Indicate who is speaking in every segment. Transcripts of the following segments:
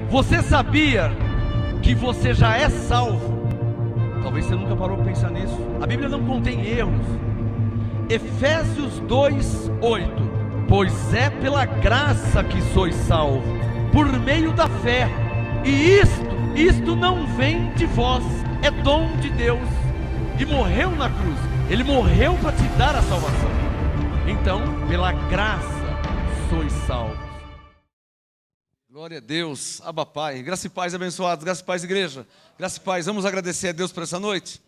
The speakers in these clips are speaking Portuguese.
Speaker 1: Você sabia que você já é salvo? Talvez você nunca parou para pensar nisso. A Bíblia não contém erros. Efésios 2:8. Pois é pela graça que sois salvos, por meio da fé. E isto não vem de vós, é dom de Deus. E morreu na cruz. Ele morreu para te dar a salvação. Então, pela graça sois salvos.
Speaker 2: Glória a Deus, Abba Pai, graça e paz abençoados, graça e paz igreja, graça e paz, vamos agradecer a Deus por essa noite.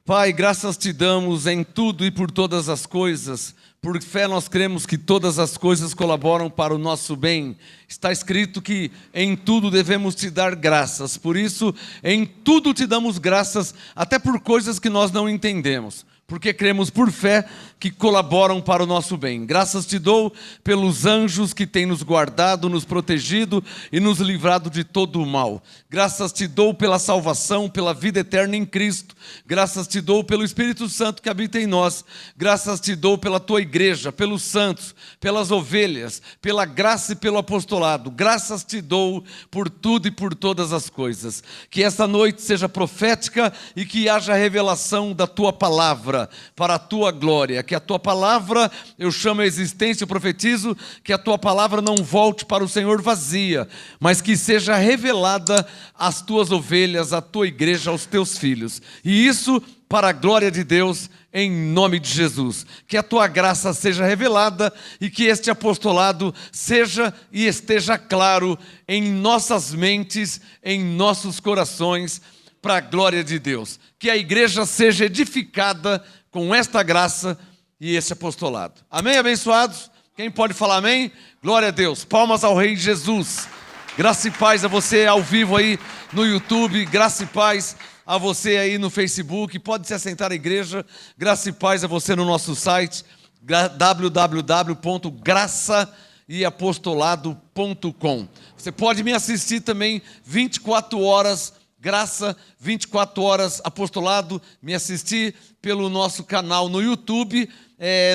Speaker 2: Pai, graças te damos em tudo e por todas as coisas, por fé nós cremos que todas as coisas colaboram para o nosso bem. Está escrito que em tudo devemos te dar graças, por isso em tudo te damos graças, até por coisas que nós não entendemos. Porque cremos por fé que colaboram para o nosso bem. Graças te dou pelos anjos que têm nos guardado, nos protegido e nos livrado de todo o mal. Graças te dou pela salvação, pela vida eterna em Cristo. Graças te dou pelo Espírito Santo que habita em nós. Graças te dou pela tua igreja, pelos santos, pelas ovelhas, pela graça e pelo apostolado. Graças te dou por tudo e por todas as coisas. Que esta noite seja profética e que haja revelação da tua palavra para a tua glória, que a tua palavra, eu chamo a existência, eu profetizo, que a tua palavra não volte para o Senhor vazia, mas que seja revelada às tuas ovelhas, à tua igreja, aos teus filhos, e isso para a glória de Deus, em nome de Jesus. Que a tua graça seja revelada e que este apostolado seja e esteja claro em nossas mentes, em nossos corações, para a glória de Deus. Que a igreja seja edificada com esta graça e esse apostolado. Amém, abençoados? Quem pode falar amém? Glória a Deus. Palmas ao Rei Jesus. Graça e paz a você ao vivo aí no YouTube. Graça e paz a você aí no Facebook. Pode se assentar à igreja. Graça e paz a você no nosso site www.graçaeapostolado.com. Você pode me assistir também 24 horas Graça, 24 horas apostolado, me assistir pelo nosso canal no YouTube,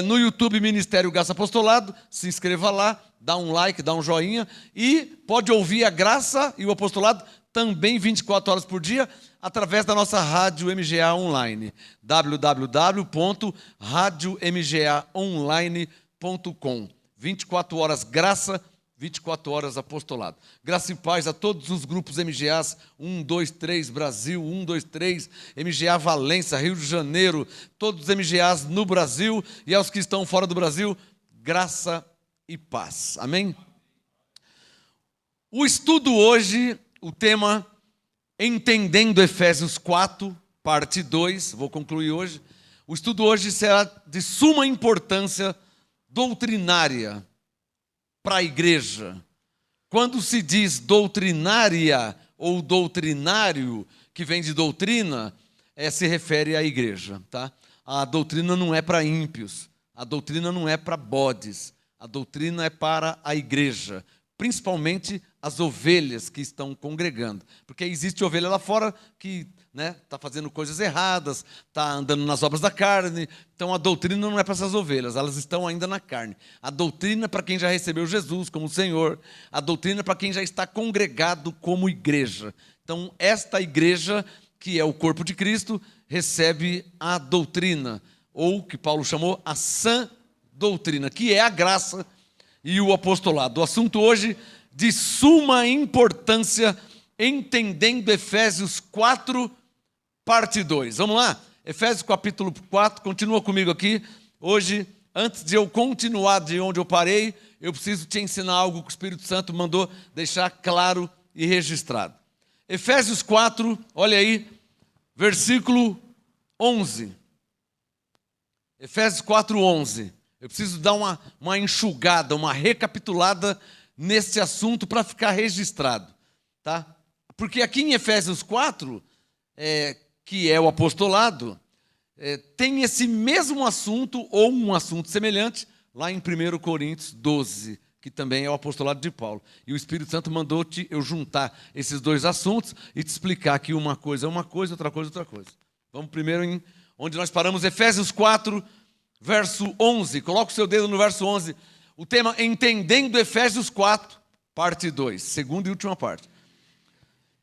Speaker 2: no YouTube Ministério Graça Apostolado, se inscreva lá, dá um like, dá um joinha, e pode ouvir a Graça e o Apostolado também 24 horas por dia, através da nossa Rádio MGA Online, www.radiomgaonline.com, 24 horas Graça, 24 horas apostolado. Graça e paz a todos os grupos MGAs, 1, 2, 3 Brasil, 1, 2, 3, MGA Valência, Rio de Janeiro, todos os MGAs no Brasil e aos que estão fora do Brasil, graça e paz. Amém? O estudo hoje, o tema Entendendo Efésios 4, parte 2, vou concluir hoje. O estudo hoje será de suma importância doutrinária para a igreja. Quando se diz doutrinária ou doutrinário, que vem de doutrina, se refere à igreja, tá? A doutrina não é para ímpios, a doutrina não é para bodes, a doutrina é para a igreja, principalmente as ovelhas que estão congregando, porque existe ovelha lá fora que está fazendo coisas erradas, está andando nas obras da carne. Então a doutrina não é para essas ovelhas, elas estão ainda na carne. A doutrina é para quem já recebeu Jesus como Senhor, a doutrina é para quem já está congregado como igreja. Então esta igreja, que é o corpo de Cristo, recebe a doutrina, ou que Paulo chamou a sã doutrina, que é a graça e o apostolado. O assunto hoje de suma importância, entendendo Efésios 4, parte 2. Vamos lá? Efésios capítulo 4, continua comigo aqui. Hoje, antes de eu continuar de onde eu parei, eu preciso te ensinar algo que o Espírito Santo mandou deixar claro e registrado. Efésios 4, olha aí, versículo 11. Efésios 4, 11. Eu preciso dar uma enxugada, uma recapitulada nesse assunto para ficar registrado, tá? Porque aqui em Efésios 4, que é o apostolado, tem esse mesmo assunto, ou um assunto semelhante, lá em 1 Coríntios 12, que também é o apostolado de Paulo. E o Espírito Santo mandou eu juntar esses dois assuntos e te explicar que uma coisa é uma coisa, outra coisa é outra coisa. Vamos primeiro em onde nós paramos, Efésios 4, verso 11. Coloca o seu dedo no verso 11. O tema Entendendo Efésios 4, parte 2, segunda e última parte.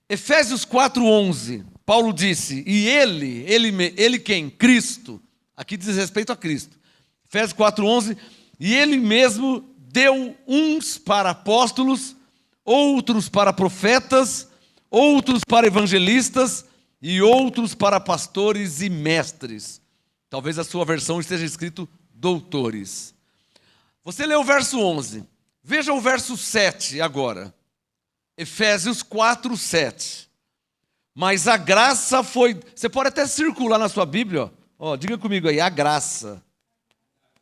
Speaker 2: Efésios 4:11, Paulo disse, e ele quem? Cristo. Aqui diz respeito a Cristo. Efésios 4:11, e ele mesmo deu uns para apóstolos, outros para profetas, outros para evangelistas e outros para pastores e mestres. Talvez a sua versão esteja escrito doutores. Você lê o verso 11. Veja o verso 7 agora. Efésios 4:7. Mas a graça foi... Você pode até circular na sua Bíblia. Ó, diga comigo aí, a graça.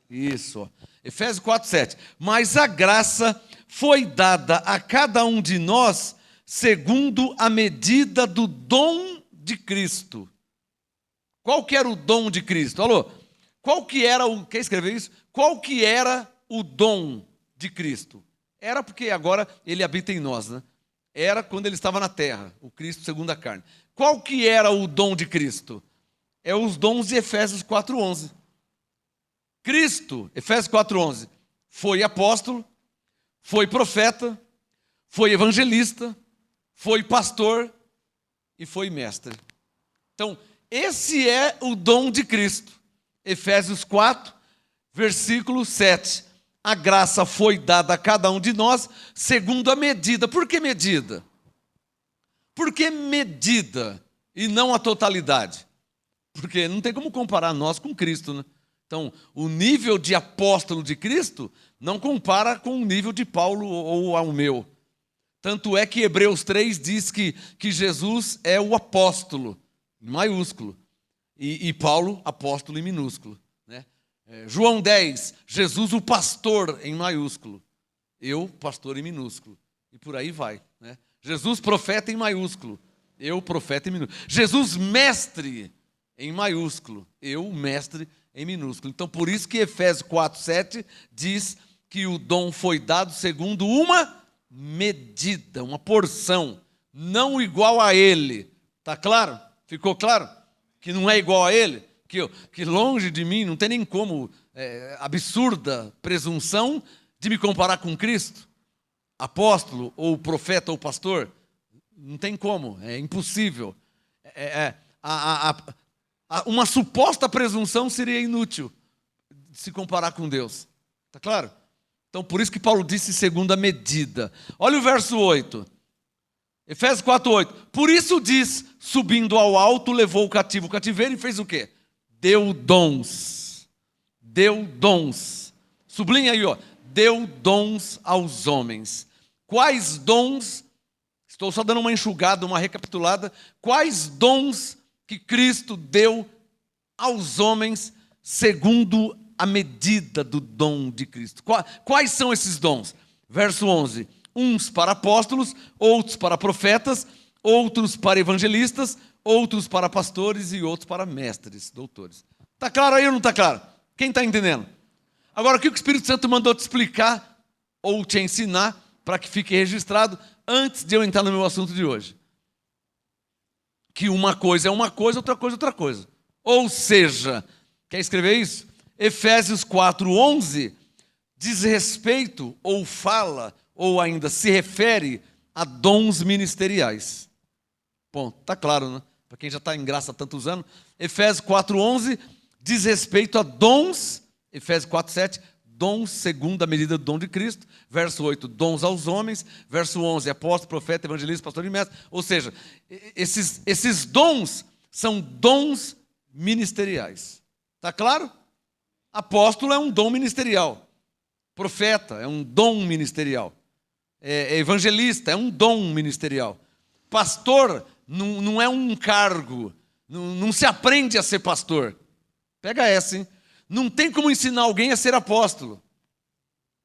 Speaker 2: Isso. Ó. Efésios 4:7. Mas a graça foi dada a cada um de nós segundo a medida do dom de Cristo. Qual que era o dom de Cristo? Alô? Qual que era o... Quer escrever isso? Qual que era o dom de Cristo? Era porque agora ele habita em nós, né? Era quando ele estava na terra, o Cristo segundo a carne. Qual que era o dom de Cristo? É os dons de Efésios 4:11. Cristo, Efésios 4:11, foi apóstolo, foi profeta, foi evangelista, foi pastor e foi mestre. Então, esse é o dom de Cristo. Efésios 4, versículo 7. A graça foi dada a cada um de nós segundo a medida. Por que medida? Por que medida e não a totalidade? Porque não tem como comparar nós com Cristo, né? Então, o nível de apóstolo de Cristo não compara com o nível de Paulo ou ao meu. Tanto é que Hebreus 3 diz que Jesus é o apóstolo, em maiúsculo, e Paulo, apóstolo em minúsculo. Né? João 10, Jesus o pastor em maiúsculo, eu pastor em minúsculo, e por aí vai. Né? Jesus profeta em maiúsculo, eu profeta em minúsculo. Jesus mestre em maiúsculo, eu mestre em minúsculo. Então por isso que Efésios 4:7 diz que o dom foi dado segundo uma medida, uma porção, não igual a ele. Está claro? Ficou claro? Que não é igual a ele? Que longe de mim, não tem nem como, absurda presunção de me comparar com Cristo, apóstolo, ou profeta, ou pastor. Não tem como, é impossível. Uma suposta presunção seria inútil de se comparar com Deus. Está claro? Então, por isso que Paulo disse segundo a medida. Olha o verso 8. Efésios 4:8. Por isso diz, subindo ao alto, levou o cativo o cativeiro e fez o quê? Deu dons. Deu dons. Sublinha aí, ó. Deu dons aos homens. Quais dons? Estou só dando uma enxugada, uma recapitulada. Quais dons que Cristo deu aos homens segundo a medida do dom de Cristo? Quais são esses dons? Verso 11. Uns para apóstolos, outros para profetas, outros para evangelistas, outros para pastores e outros para mestres, doutores. Está claro aí ou não está claro? Quem está entendendo? Agora, o que o Espírito Santo mandou te explicar ou te ensinar para que fique registrado antes de eu entrar no meu assunto de hoje? Que uma coisa é uma coisa, outra coisa é outra coisa. Ou seja, quer escrever isso? Efésios 4:11 diz respeito ou fala ou ainda se refere a dons ministeriais. Ponto, está claro, né? Para quem já está em graça há tantos anos. Efésios 4:11 diz respeito a dons. Efésios 4:7, dons segundo a medida do dom de Cristo. Verso 8, dons aos homens. Verso 11, apóstolo, profeta, evangelista, pastor e mestre. Ou seja, esses dons são dons ministeriais. Está claro? Apóstolo é um dom ministerial. Profeta é um dom ministerial. Evangelista é um dom ministerial. Pastor não é um cargo. Não se aprende a ser pastor. Pega essa, hein? Não tem como ensinar alguém a ser apóstolo.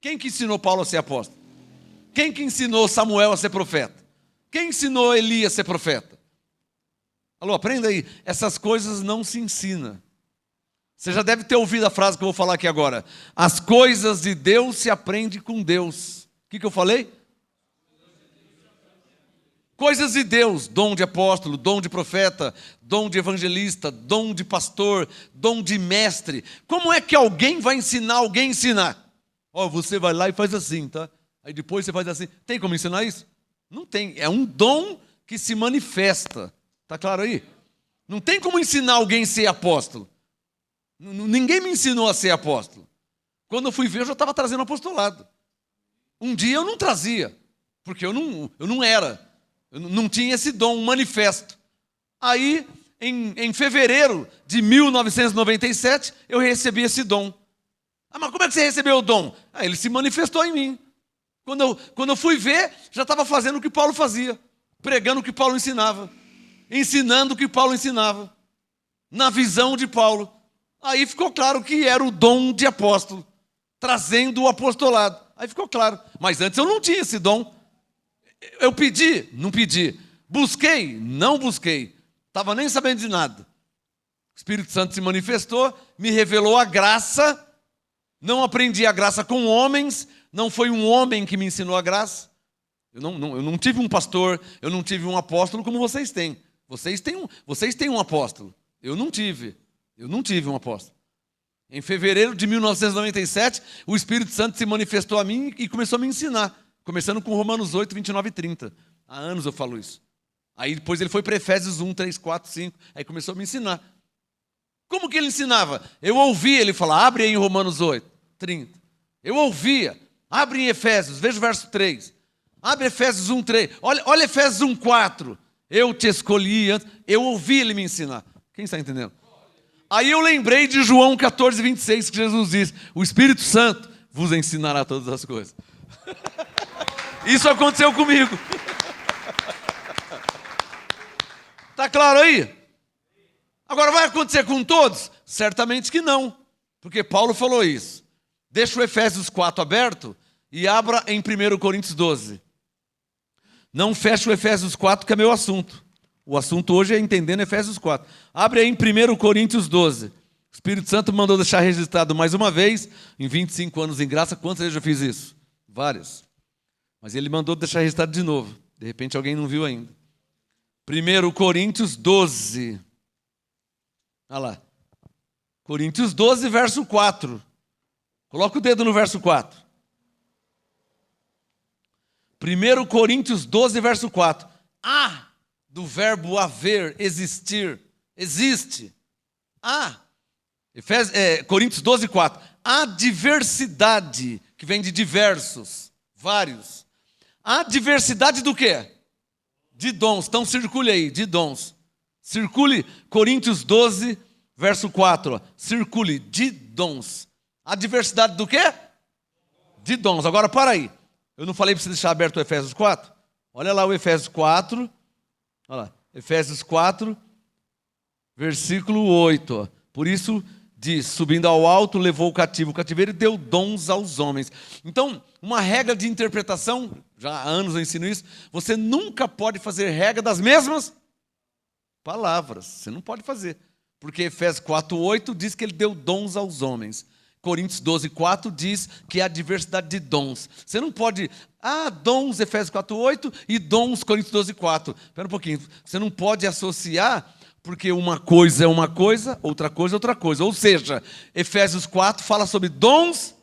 Speaker 2: Quem que ensinou Paulo a ser apóstolo? Quem que ensinou Samuel a ser profeta? Quem ensinou Elias a ser profeta? Alô, aprenda aí. Essas coisas não se ensinam. Você já deve ter ouvido a frase que eu vou falar aqui agora. As coisas de Deus se aprende com Deus. O que eu falei? Coisas de Deus, dom de apóstolo, dom de profeta, dom de evangelista, dom de pastor, dom de mestre. Como é que alguém vai ensinar alguém a ensinar? Você vai lá e faz assim, tá? Aí depois você faz assim. Tem como ensinar isso? Não tem. É um dom que se manifesta. Está claro aí? Não tem como ensinar alguém a ser apóstolo. Ninguém me ensinou a ser apóstolo. Quando eu fui ver, eu já estava trazendo apostolado. Um dia eu não trazia, porque eu não era. Eu não tinha esse dom, um manifesto. Aí, em fevereiro de 1997, eu recebi esse dom. Mas como é que você recebeu o dom? Ele se manifestou em mim. Quando eu fui ver, já estava fazendo o que Paulo fazia. Pregando o que Paulo ensinava. Ensinando o que Paulo ensinava. Na visão de Paulo. Aí ficou claro que era o dom de apóstolo. Trazendo o apostolado. Aí ficou claro. Mas antes eu não tinha esse dom. Eu pedi? Não pedi. Busquei? Não busquei. Estava nem sabendo de nada. O Espírito Santo se manifestou, me revelou a graça. Não aprendi a graça com homens. Não foi um homem que me ensinou a graça. Eu não tive um pastor, eu não tive um apóstolo como vocês têm. Vocês têm um apóstolo. Eu não tive um apóstolo. Em fevereiro de 1997, o Espírito Santo se manifestou a mim e começou a me ensinar. Começando com Romanos 8, 29 e 30. Há anos eu falo isso. Aí depois ele foi para Efésios 1, 3, 4, 5. Aí começou a me ensinar. Como que ele ensinava? Eu ouvia ele falar, abre aí em Romanos 8, 30. Eu ouvia, abre em Efésios, veja o verso 3. Abre Efésios 1, 3. Olha Efésios 1, 4. Eu te escolhi antes. Eu ouvi ele me ensinar. Quem está entendendo? Aí eu lembrei de João 14, 26, que Jesus diz, o Espírito Santo vos ensinará todas as coisas. Isso aconteceu comigo. Está claro aí? Agora vai acontecer com todos? Certamente que não. Porque Paulo falou isso. Deixa o Efésios 4 aberto e abra em 1 Coríntios 12. Não feche o Efésios 4, que é meu assunto. O assunto hoje é entendendo Efésios 4. Abre aí em 1 Coríntios 12. O Espírito Santo mandou deixar registrado mais uma vez, em 25 anos em graça. Quantas vezes eu fiz isso? Várias. Mas ele mandou deixar registrado de novo. De repente alguém não viu ainda. 1 Coríntios 12. Olha lá. Coríntios 12, verso 4. Coloca o dedo no verso 4. 1 Coríntios 12, verso 4. Do verbo haver, existir, existe. Coríntios 12, 4. Há diversidade, que vem de diversos, vários. Há diversidade do quê? De dons. Então circule aí, de dons. Circule Coríntios 12, verso 4. Circule, de dons. Há diversidade do quê? De dons. Agora para aí. Eu não falei para você deixar aberto o Efésios 4? Olha lá o Efésios 4. Olha lá. Efésios 4, versículo 8. Ó. Por isso diz, subindo ao alto, levou o cativeiro e deu dons aos homens. Então, uma regra de interpretação, já há anos eu ensino isso, você nunca pode fazer regra das mesmas palavras. Você não pode fazer. Porque Efésios 4, 8 diz que ele deu dons aos homens. Coríntios 12, 4 diz que há diversidade de dons. Você não pode, dons, Efésios 4, 8 e dons, Coríntios 12, 4. Espera um pouquinho. Você não pode associar, porque uma coisa é uma coisa, outra coisa é outra coisa. Ou seja, Efésios 4 fala sobre dons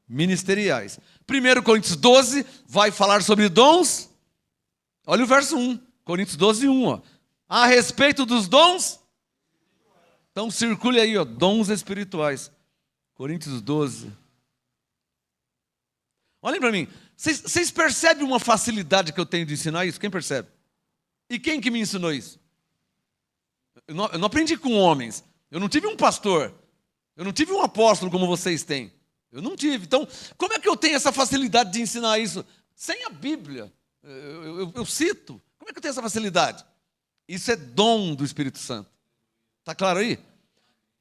Speaker 2: ministeriais. 1 Coríntios 12 vai falar sobre dons. Olha o verso 1. Coríntios 12, 1. Ó. A respeito dos dons. Então circule aí, ó, dons espirituais. Coríntios 12. Olhem para mim. Vocês percebem uma facilidade que eu tenho de ensinar isso? Quem percebe? E quem que me ensinou isso? Eu não aprendi com homens. Eu não tive um pastor. Eu não tive um apóstolo como vocês têm. Eu não tive. Então, como é que eu tenho essa facilidade de ensinar isso? Sem a Bíblia. Eu cito. Como é que eu tenho essa facilidade? Isso é dom do Espírito Santo. Está claro aí?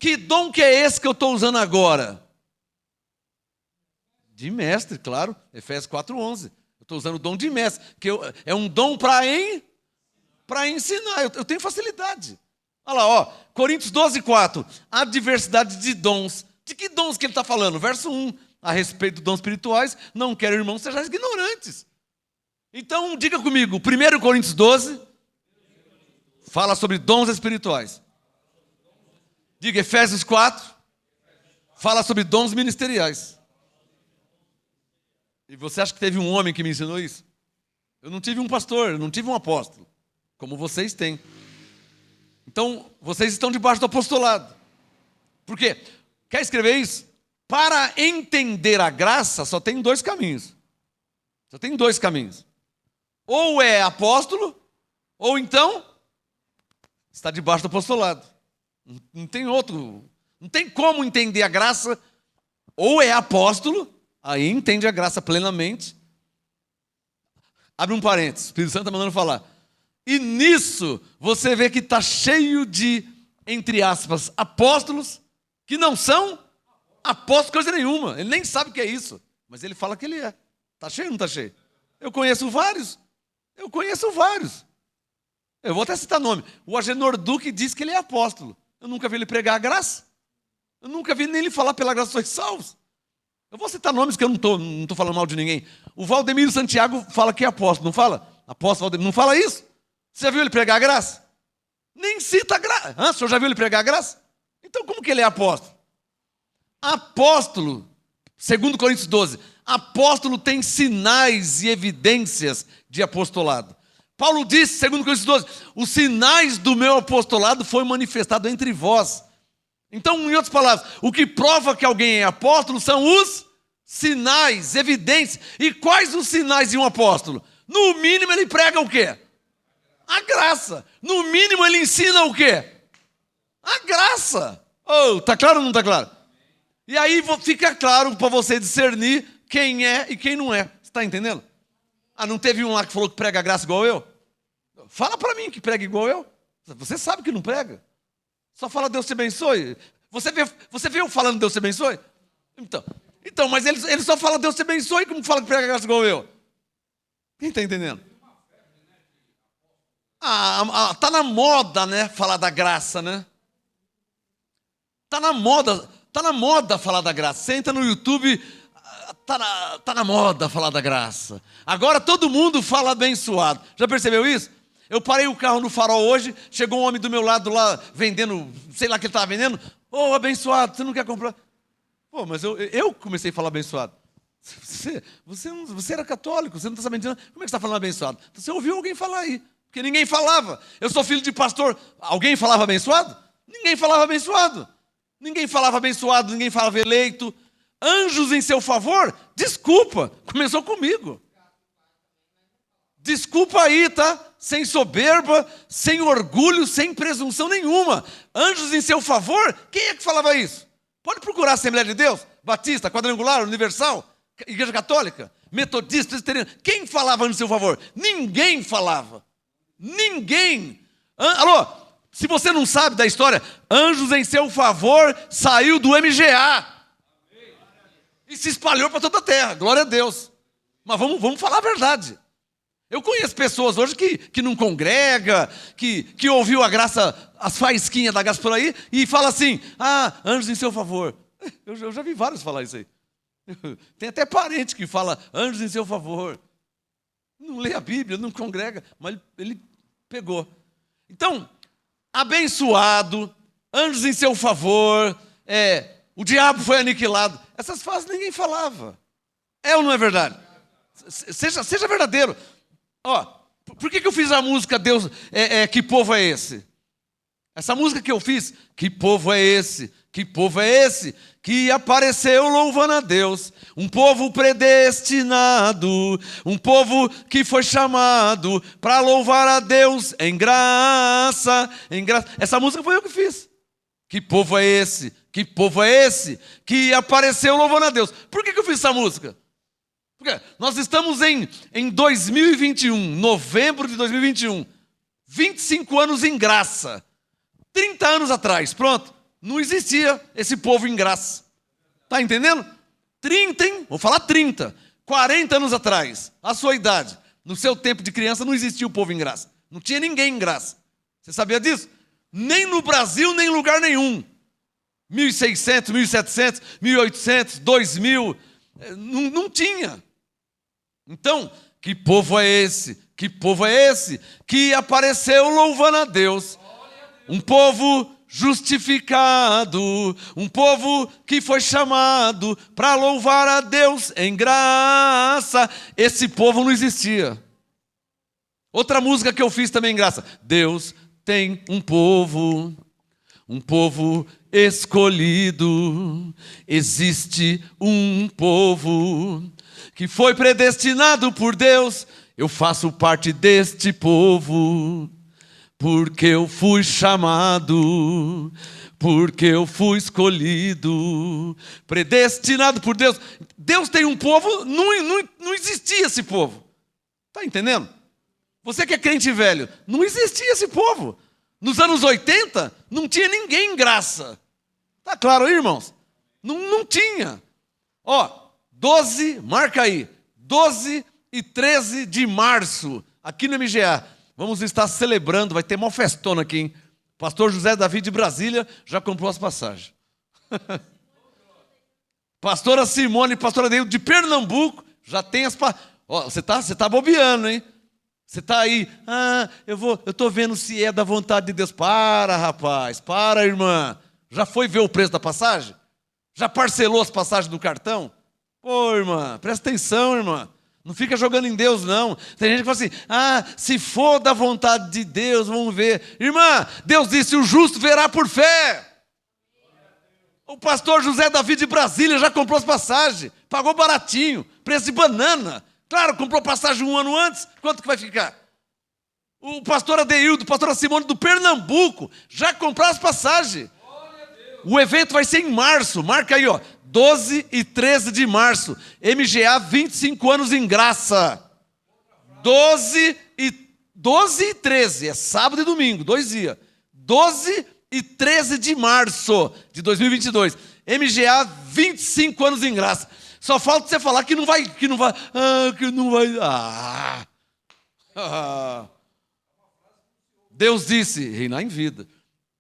Speaker 2: Que dom que é esse que eu estou usando agora? De mestre, claro. Efésios 4:11. Eu estou usando o dom de mestre. É um dom para ensinar. Eu tenho facilidade. Olha lá, ó. Coríntios 12, 4. A diversidade de dons. De que dons que ele está falando? Verso 1. A respeito dos dons espirituais, não quero, irmãos, sejam ignorantes. Então, diga comigo. 1 Coríntios 12 fala sobre dons espirituais. Diga, Efésios 4 fala sobre dons ministeriais. E você acha que teve um homem que me ensinou isso? Eu não tive um pastor, eu não tive um apóstolo. como vocês têm. Então, vocês estão debaixo do apostolado. Por quê? Quer escrever isso? Para entender a graça, só tem dois caminhos. Só tem dois caminhos. Ou é apóstolo, ou então está debaixo do apostolado. Não tem outro. Não tem como entender a graça. Ou é apóstolo, aí entende a graça plenamente. Abre um parênteses, o Espírito Santo está mandando falar. E nisso você vê que está cheio de, entre aspas, apóstolos que não são apóstolos coisa nenhuma. Ele nem sabe o que é isso, mas ele fala que ele é. Está cheio ou não está cheio? Eu conheço vários. Eu vou até citar nome. O Agenor Duque diz que ele é apóstolo. Eu nunca vi ele pregar a graça. Eu nunca vi nem ele falar pela graça sois salvos. Eu vou citar nomes que eu não estou falando mal de ninguém. O Valdemiro Santiago fala que é apóstolo, não fala? Apóstolo Valdemiro, não fala isso? Você já viu ele pregar a graça? Nem cita a graça. O senhor já viu ele pregar a graça? Então como que ele é apóstolo? Apóstolo, segundo Coríntios 12, apóstolo tem sinais e evidências de apostolado. Paulo disse, segundo Coríntios 12, os sinais do meu apostolado foi manifestado entre vós. Então, em outras palavras, o que prova que alguém é apóstolo são os sinais, evidências. E quais os sinais de um apóstolo? No mínimo ele prega o quê? A graça. No mínimo ele ensina o quê? A graça. Tá claro ou não está claro? E aí fica claro para você discernir quem é e quem não é. Você está entendendo? Não teve um lá que falou que prega a graça igual eu? Fala para mim que prega igual eu. Você sabe que não prega. Só fala Deus te abençoe. Você viu falando Deus te abençoe? Então, mas ele só fala Deus te abençoe, como fala que prega a graça igual eu? Quem está entendendo? Tá na moda, né, falar da graça, né? Tá na moda falar da graça. Você entra no YouTube, tá na moda falar da graça. Agora todo mundo fala abençoado. Já percebeu isso? Eu parei o carro no farol hoje, chegou um homem do meu lado lá vendendo, sei lá o que ele estava vendendo. Abençoado, você não quer comprar? Mas eu comecei a falar abençoado. Você era católico, você não está sabendo de nada. Como é que você está falando abençoado? Você ouviu alguém falar aí, porque ninguém falava. Eu sou filho de pastor. Alguém falava abençoado? Ninguém falava abençoado. Ninguém falava abençoado, ninguém falava eleito. Anjos em seu favor? Desculpa, começou comigo. Desculpa aí, tá? Sem soberba, sem orgulho, sem presunção nenhuma. Anjos em seu favor? Quem é que falava isso? Pode procurar a Assembleia de Deus, Batista, Quadrangular, Universal, Igreja Católica, Metodista, Presbiteriana. Quem falava anjos em seu favor? Ninguém falava. Ninguém. Alô? Se você não sabe da história, Anjos em seu favor saiu do MGA. E se espalhou para toda a terra. Glória a Deus. Mas vamos falar a verdade. Eu conheço pessoas hoje que não congrega, que ouviu a graça, as faísquinhas da graça por aí, e fala assim, anjos em seu favor. Eu já vi vários falar isso aí. Tem até parente que fala, anjos em seu favor. Não lê a Bíblia, não congrega, mas ele pegou. Então, abençoado, anjos em seu favor, o diabo foi aniquilado. Essas frases ninguém falava. É ou não é verdade? Seja verdadeiro. Por que eu fiz a música Deus, que povo é esse? Essa música que eu fiz, que povo é esse? Que povo é esse? Que apareceu louvando a Deus. Um povo predestinado, um povo que foi chamado para louvar a Deus em graça, em graça. Essa música foi eu que fiz. Que povo é esse? Que povo é esse? Que apareceu louvando a Deus. Por que eu fiz essa música? Porque nós estamos em 2021, novembro de 2021, 25 anos em graça. 30 anos atrás, pronto, não existia esse povo em graça. Está entendendo? 30, hein? Vou falar 30, 40 anos atrás, a sua idade, no seu tempo de criança não existia o povo em graça. Não tinha ninguém em graça. Você sabia disso? Nem no Brasil, nem em lugar nenhum. 1600, 1700, 1800, 2000, não tinha. Então, que povo é esse? Que povo é esse? Que apareceu louvando a Deus. Um povo justificado, um povo que foi chamado para louvar a Deus em graça. Esse povo não existia. Outra música que eu fiz também, graça. Deus tem um povo escolhido. Existe um povo que foi predestinado por Deus. Eu faço parte deste povo, porque eu fui chamado, porque eu fui escolhido, predestinado por Deus. Deus tem um povo, não existia esse povo. Está entendendo? Você que é crente velho, não existia esse povo. Nos anos 80, não tinha ninguém em graça. Está claro aí, irmãos? Não tinha. Ó, 12, marca aí, 12 e 13 de março, aqui no MGA, vamos estar celebrando, vai ter uma festona aqui, hein? Pastor José Davi de Brasília já comprou as passagens. Pastora Simone e pastora Deildo de Pernambuco já tem as passagens. Ó, você tá bobeando, hein? Você está aí, eu estou vendo se é da vontade de Deus. Para, rapaz, para, irmã. Já foi ver o preço da passagem? Já parcelou as passagens do cartão? Pô, irmã, presta atenção, irmã. Não fica jogando em Deus, não. Tem gente que fala assim, se for da vontade de Deus, vamos ver. Irmã, Deus disse, o justo verá por fé. O pastor José Davi de Brasília já comprou as passagens, pagou baratinho, preço de banana. Claro, comprou passagem um ano antes, quanto que vai ficar? O pastor Adeildo, pastora Simone do Pernambuco, já comprou as passagens. O evento vai ser em março, marca aí, ó, 12 e 13 de março, MGA 25 anos em graça. 12 e 13, é sábado e domingo, 2 dias. 12 e 13 de março de 2022, MGA 25 anos em graça. Só falta você falar que não vai. Deus disse, reinar em vida.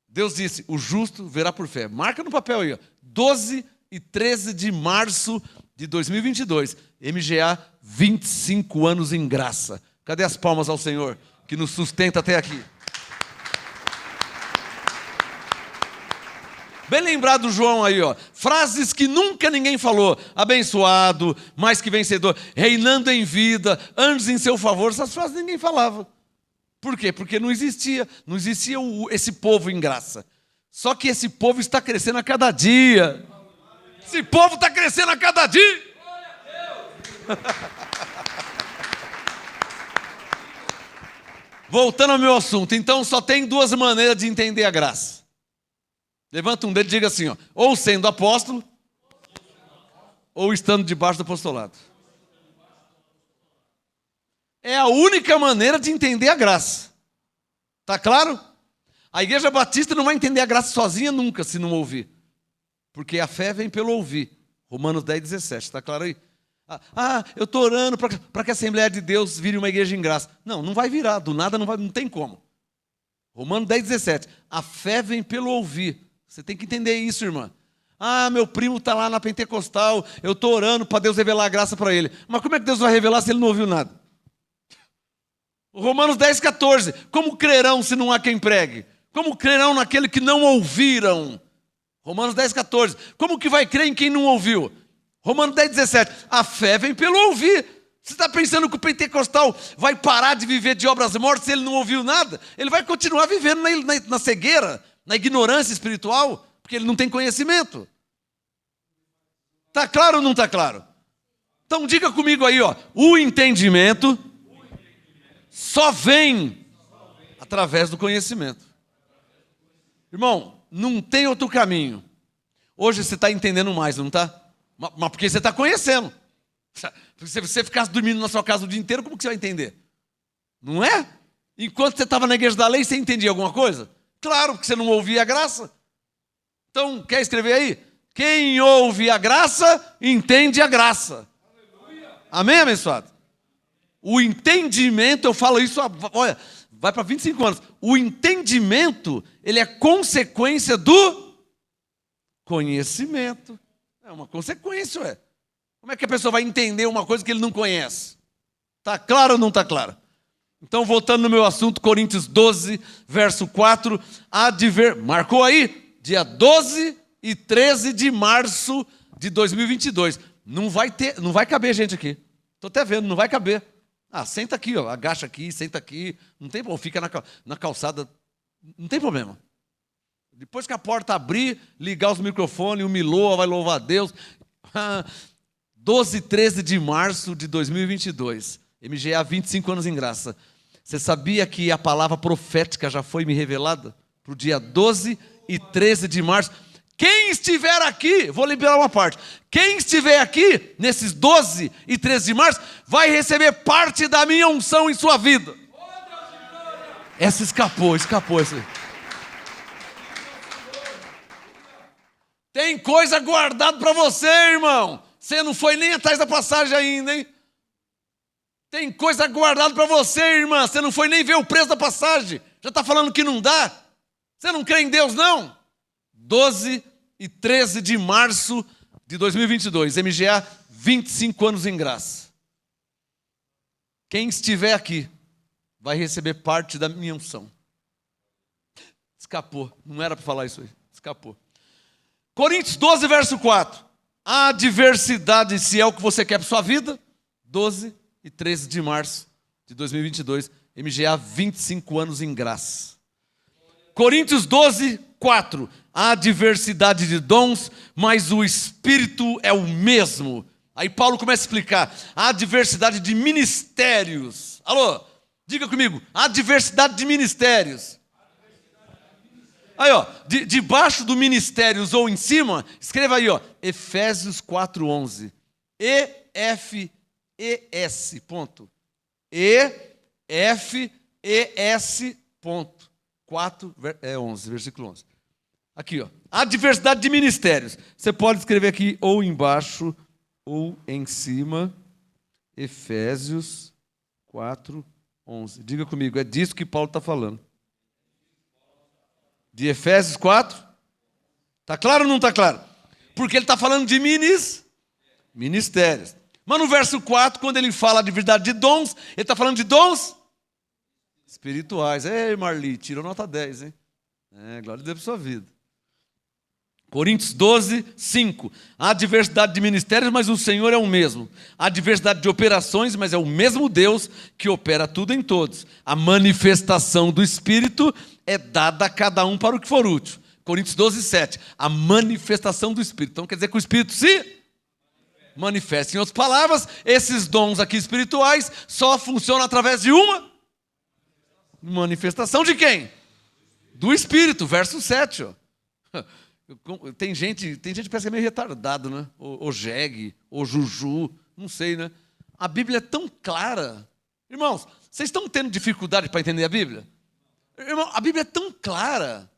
Speaker 2: Deus disse, o justo verá por fé. Marca no papel aí, ó. 12 e 13 de março de 2022. MGA, 25 anos em graça. Cadê as palmas ao Senhor que nos sustenta até aqui? Bem lembrado do João aí, ó. Frases que nunca ninguém falou. Abençoado, mais que vencedor, reinando em vida, anjos em seu favor. Essas frases ninguém falava. Por quê? Porque não existia esse povo em graça. Só que esse povo está crescendo a cada dia. Esse povo está crescendo a cada dia. Voltando ao meu assunto. Então só tem 2 maneiras de entender a graça. Levanta um dedo e diga assim, ó, ou sendo apóstolo, ou estando debaixo do apostolado. É a única maneira de entender a graça. Tá claro? A Igreja Batista não vai entender a graça sozinha nunca, se não ouvir. Porque a fé vem pelo ouvir. Romanos 10, 17, tá claro aí? Eu estou orando para que a Assembleia de Deus vire uma igreja em graça. Não vai virar, do nada não tem como. Romanos 10, 17, a fé vem pelo ouvir. Você tem que entender isso, irmã. Meu primo está lá na Pentecostal, eu estou orando para Deus revelar a graça para ele. Mas como é que Deus vai revelar se ele não ouviu nada? Romanos 10, 14. Como crerão se não há quem pregue? Como crerão naquele que não ouviram? Romanos 10, 14. Como que vai crer em quem não ouviu? Romanos 10, 17. A fé vem pelo ouvir. Você está pensando que o pentecostal vai parar de viver de obras mortas se ele não ouviu nada? Ele vai continuar vivendo na cegueira, na ignorância espiritual, porque ele não tem conhecimento. Está claro ou não está claro? Então diga comigo aí, ó, o entendimento só vem através do conhecimento. Irmão, não tem outro caminho. Hoje você está entendendo mais, não está? Mas porque você está conhecendo. Se você ficasse dormindo na sua casa o dia inteiro, como que você vai entender? Não é? Enquanto você estava na igreja da lei, você entendia alguma coisa? Claro, porque você não ouvia a graça. Então, quer escrever aí? Quem ouve a graça, entende a graça. Amém, abençoado? O entendimento, eu falo isso, olha, vai para 25 anos. O entendimento, ele é consequência do conhecimento. É uma consequência, ué. Como é que a pessoa vai entender uma coisa que ele não conhece? Está claro ou não está claro? Então, voltando no meu assunto, Coríntios 12, verso 4, marcou aí? Dia 12 e 13 de março de 2022. Não vai caber gente aqui. Estou até vendo, não vai caber. Ah, senta aqui, ó, agacha aqui, senta aqui. Não tem problema, fica na calçada. Não tem problema. Depois que a porta abrir, ligar os microfones, o Miloa vai louvar a Deus. 12 e 13 de março de 2022. MGA, 25 anos em graça. Você sabia que a palavra profética já foi me revelada? Para o dia 12 e 13 de março. Quem estiver aqui, vou liberar uma parte. Quem estiver aqui, nesses 12 e 13 de março, vai receber parte da minha unção em sua vida. Essa escapou. Essa. Tem coisa guardada para você, irmão. Você não foi nem atrás da passagem ainda, hein? Tem coisa guardada para você, irmã. Você não foi nem ver o preço da passagem. Já está falando que não dá? Você não crê em Deus, não? 12 e 13 de março de 2022. MGA, 25 anos em graça. Quem estiver aqui vai receber parte da minha unção. Escapou. Não era para falar isso aí. Escapou. Coríntios 12, verso 4. A adversidade, se é o que você quer para sua vida. 12 e 13 de março de 2022. MGA, 25 anos em graça. Coríntios 12, 4. Há diversidade de dons, mas o Espírito é o mesmo. Aí Paulo começa a explicar. Há diversidade de ministérios. Alô, diga comigo. Há diversidade de ministérios. Aí, ó, debaixo do ministérios ou em cima, escreva aí, ó, Efésios 4:11. E-F-E-S, ponto. E-F-E-S, ponto. 11, versículo 11. Aqui, ó. A diversidade de ministérios. Você pode escrever aqui ou embaixo ou em cima. Efésios 4:11. Diga comigo, é disso que Paulo está falando. De Efésios 4? Está claro ou não está claro? Porque ele está falando de ministérios. Mas no verso 4, quando ele fala de diversidade de dons, ele está falando de dons espirituais. Ei, Marli, tirou nota 10, hein? Glória a Deus por sua vida. Coríntios 12, 5. Há diversidade de ministérios, mas o Senhor é o mesmo. Há diversidade de operações, mas é o mesmo Deus que opera tudo em todos. A manifestação do Espírito é dada a cada um para o que for útil. Coríntios 12, 7. A manifestação do Espírito. Então quer dizer que o Espírito se manifesta. Em outras palavras, esses dons aqui espirituais só funcionam através de uma manifestação de quem? Do Espírito. Verso 7, ó. Tem gente que parece que é meio retardado, né? Ou jegue, ou juju, não sei, né? A Bíblia é tão clara. Irmãos, vocês estão tendo dificuldade para entender a Bíblia? Irmão, a Bíblia é tão clara.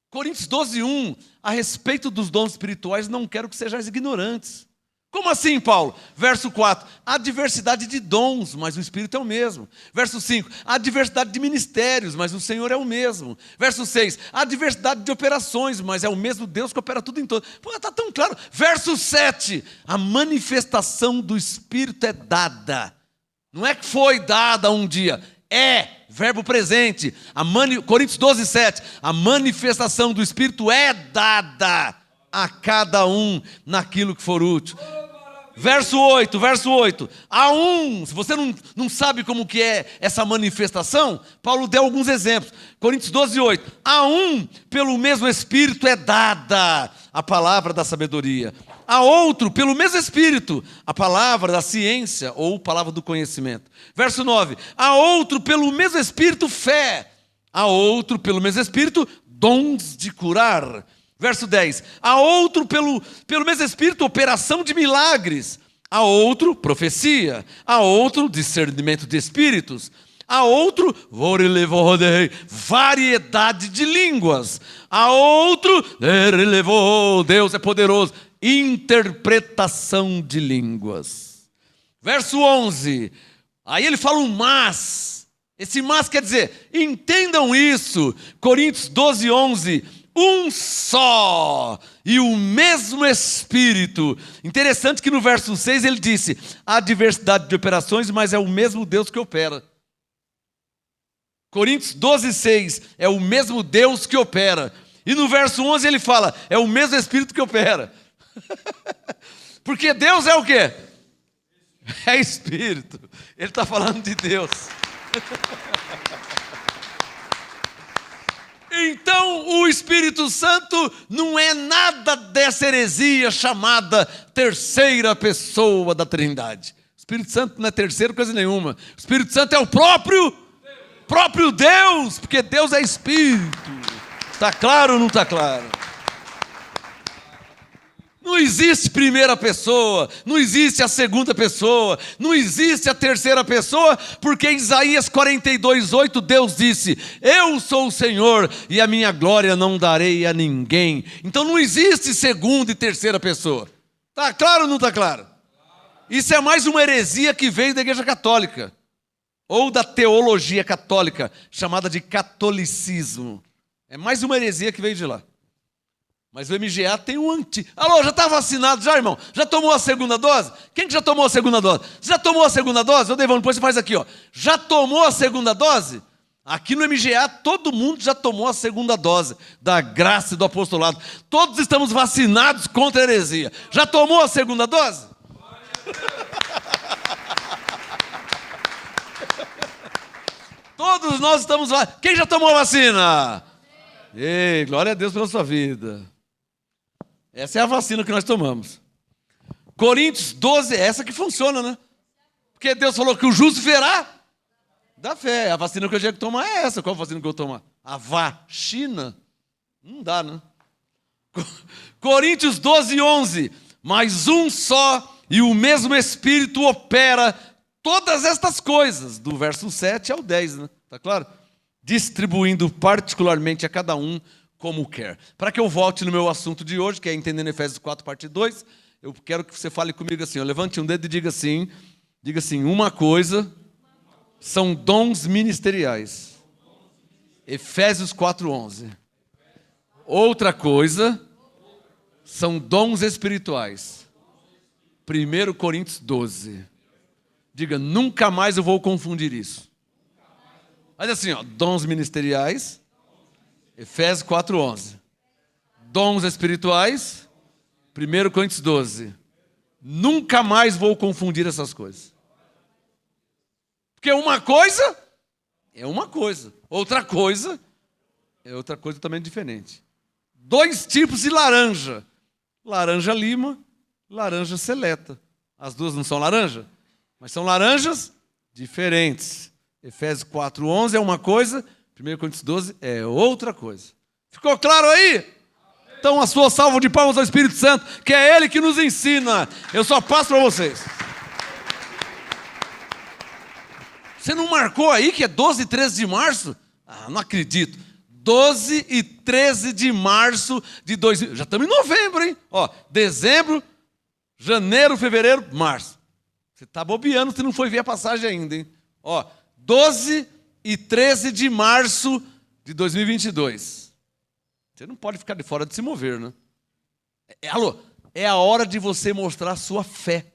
Speaker 2: Coríntios 12, 1. A respeito dos dons espirituais, não quero que sejais ignorantes. Como assim, Paulo? Verso 4. Há diversidade de dons, mas o Espírito é o mesmo. Verso 5. Há diversidade de ministérios, mas o Senhor é o mesmo. Verso 6. Há diversidade de operações, mas é o mesmo Deus que opera tudo em todo. Pô, está tão claro. Verso 7. A manifestação do Espírito é dada. Não é que foi dada um dia. É, verbo presente. Coríntios 12, 7. A manifestação do Espírito é dada a cada um naquilo que for útil. Verso 8. Há um, se você não sabe como que é essa manifestação, Paulo deu alguns exemplos. Coríntios 12, 8. Há um, pelo mesmo Espírito é dada a palavra da sabedoria. Há outro, pelo mesmo Espírito, a palavra da ciência ou palavra do conhecimento. Verso 9. Há outro, pelo mesmo Espírito, fé. Há outro, pelo mesmo Espírito, dons de curar. Verso 10. Há outro, pelo mesmo Espírito, operação de milagres. Há outro, profecia. Há outro, discernimento de espíritos. Há outro, variedade de línguas. Há outro, Deus é poderoso, interpretação de línguas. Verso 11. Aí ele fala um mas. Esse mas quer dizer, entendam isso. Coríntios 12, 11. Um só e o mesmo Espírito. Interessante que no verso 6 ele disse: há diversidade de operações, mas é o mesmo Deus que opera. Coríntios 12, 6 é o mesmo Deus que opera. E no verso 11 ele fala: é o mesmo Espírito que opera. Porque Deus é o quê? É Espírito. Ele está falando de Deus. Então, o Espírito Santo não é nada dessa heresia chamada terceira pessoa da Trindade. O Espírito Santo não é terceira coisa nenhuma. O Espírito Santo é o próprio Deus, porque Deus é Espírito. Está claro ou não está claro? Não existe primeira pessoa, não existe a segunda pessoa, não existe a terceira pessoa, porque em Isaías 42:8 Deus disse: eu sou o Senhor e a minha glória não darei a ninguém. Então não existe segunda e terceira pessoa. Está claro ou não está claro? Isso é mais uma heresia que veio da Igreja Católica, ou da teologia católica, chamada de catolicismo. É mais uma heresia que veio de lá. Mas o MGA tem um antigo. Alô, já está vacinado já, irmão? Já tomou a segunda dose? Quem que já tomou a segunda dose? Já tomou a segunda dose? Ô, Devão, depois você faz aqui, ó. Já tomou a segunda dose? Aqui no MGA, todo mundo já tomou a segunda dose da graça e do apostolado. Todos estamos vacinados contra a heresia. Já tomou a segunda dose? Todos nós estamos lá. Quem já tomou a vacina? Ei, glória a Deus pela sua vida. Essa é a vacina que nós tomamos. Coríntios 12, é essa que funciona, né? Porque Deus falou que o justo verá da fé. A vacina que eu tinha que tomar é essa. Qual a vacina que eu vou tomar? A vacina? Não dá, né? Coríntios 12:11. Mas um só e o mesmo Espírito opera todas estas coisas. Do verso 7 ao 10, né? Tá claro? Distribuindo particularmente a cada um como quer. Para que eu volte no meu assunto de hoje, que é entendendo Efésios 4, parte 2, eu quero que você fale comigo assim, ó, levante um dedo e diga assim, uma coisa são dons ministeriais. Efésios 4:11. Outra coisa são dons espirituais. 1 Coríntios 12. Diga, nunca mais eu vou confundir isso. Mas assim, ó, dons ministeriais, Efésios 4:11. Dons espirituais, 1 Coríntios 12. Nunca mais vou confundir essas coisas. Porque uma coisa é uma coisa, outra coisa é outra coisa também diferente. 2 tipos de laranja. Laranja lima, laranja seleta. As duas não são laranja, mas são laranjas diferentes. Efésios 4:11 é uma coisa, 1 Coríntios 12 é outra coisa. Ficou claro aí? Então a sua salva de palmas ao Espírito Santo, que é Ele que nos ensina. Eu só passo para vocês. Você não marcou aí que é 12 e 13 de março? Ah, não acredito. 12 e 13 de março de 2000. Já estamos em novembro, hein? Ó, dezembro, janeiro, fevereiro, março. Você está bobeando se não foi ver a passagem ainda, hein? Ó, 12 e 13 de março de 2022. Você não pode ficar de fora de se mover, né? Alô, é a hora de você mostrar a sua fé.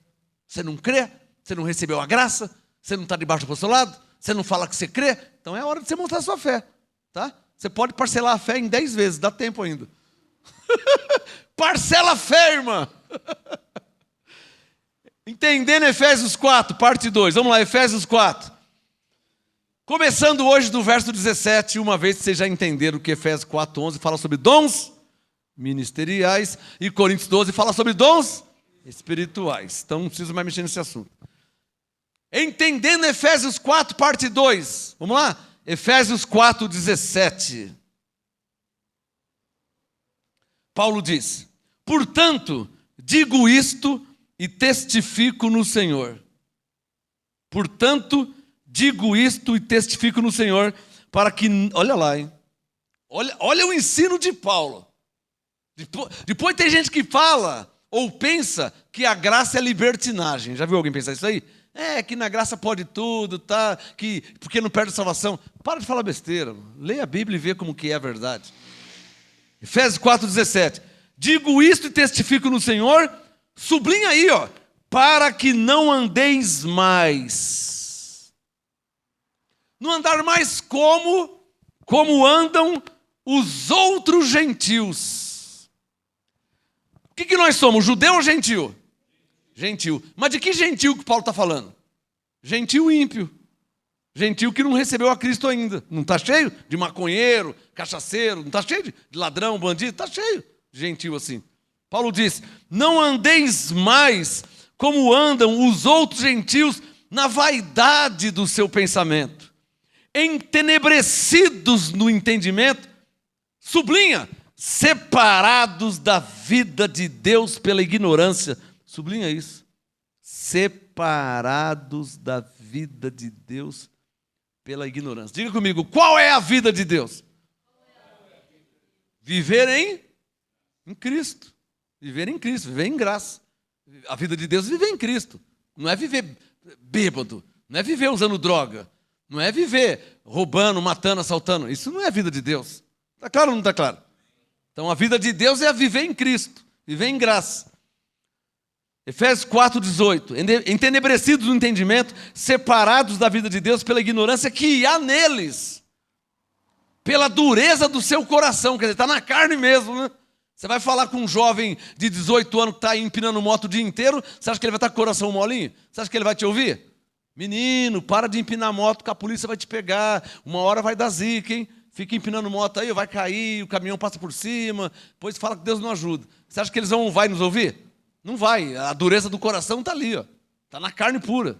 Speaker 2: Você não crê? Você não recebeu a graça? Você não está debaixo do apostolado? Você não fala que você crê? Então é a hora de você mostrar a sua fé, tá? Você pode parcelar a fé em 10 vezes, dá tempo ainda. Parcela a fé, irmã. Entendendo Efésios 4, parte 2. Vamos lá, Efésios 4. Começando hoje do verso 17, uma vez que vocês já entenderam que Efésios 4:11 fala sobre dons ministeriais e Coríntios 12 fala sobre dons espirituais. Então não preciso mais mexer nesse assunto. Entendendo Efésios 4, parte 2. Vamos lá? Efésios 4:17. Paulo diz: portanto, digo isto e testifico no Senhor. Portanto, digo isto e testifico no Senhor, para que... Olha lá, hein? Olha o ensino de Paulo. Depois tem gente que fala ou pensa que a graça é libertinagem. Já viu alguém pensar isso aí? É, que na graça pode tudo, tá? Porque não perde a salvação. Para de falar besteira. Leia a Bíblia e vê como que é a verdade. Efésios 4:17. Digo isto e testifico no Senhor. Sublinha aí, ó. Para que não andeis mais. Não andar mais como andam os outros gentios. O que nós somos? Judeu ou gentil? Gentil. Mas de que gentil que Paulo está falando? Gentil e ímpio. Gentil que não recebeu a Cristo ainda. Não está cheio de maconheiro, cachaceiro, não está cheio de ladrão, bandido, está cheio de gentil assim. Paulo diz: não andeis mais como andam os outros gentios na vaidade do seu pensamento, entenebrecidos no entendimento, sublinha, separados da vida de Deus pela ignorância. Sublinha isso. Separados da vida de Deus pela ignorância. Diga comigo, qual é a vida de Deus? Viver em Cristo. Viver em Cristo, viver em graça. A vida de Deus é viver em Cristo. Não é viver bêbado, não é viver usando droga, não é viver roubando, matando, assaltando. Isso não é a vida de Deus. Está claro ou não está claro? Então a vida de Deus é viver em Cristo, viver em graça. Efésios 4,18. Entenebrecidos no entendimento, separados da vida de Deus pela ignorância que há neles, pela dureza do seu coração. Quer dizer, está na carne mesmo, né? Você vai falar com um jovem de 18 anos que está empinando moto o dia inteiro, você acha que ele vai estar com o coração molinho? Você acha que ele vai te ouvir? Menino, para de empinar moto que a polícia vai te pegar, uma hora vai dar zica, hein? Fica empinando moto aí, vai cair, o caminhão passa por cima, depois fala que Deus não ajuda. Você acha que eles vai nos ouvir? Não vai, a dureza do coração está ali, está na carne pura.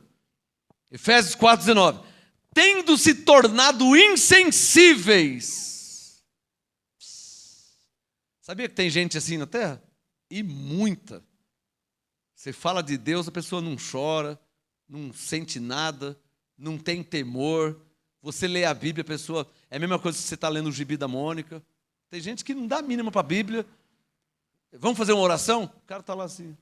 Speaker 2: Efésios 4,19. Tendo se tornado insensíveis. Sabia que tem gente assim na terra? E muita. Você fala de Deus, a pessoa não chora, não sente nada, não tem temor. Você lê a Bíblia, a pessoa... É a mesma coisa que você está lendo o Gibi da Mônica. Tem gente que não dá a mínima para a Bíblia. Vamos fazer uma oração? O cara está lá assim.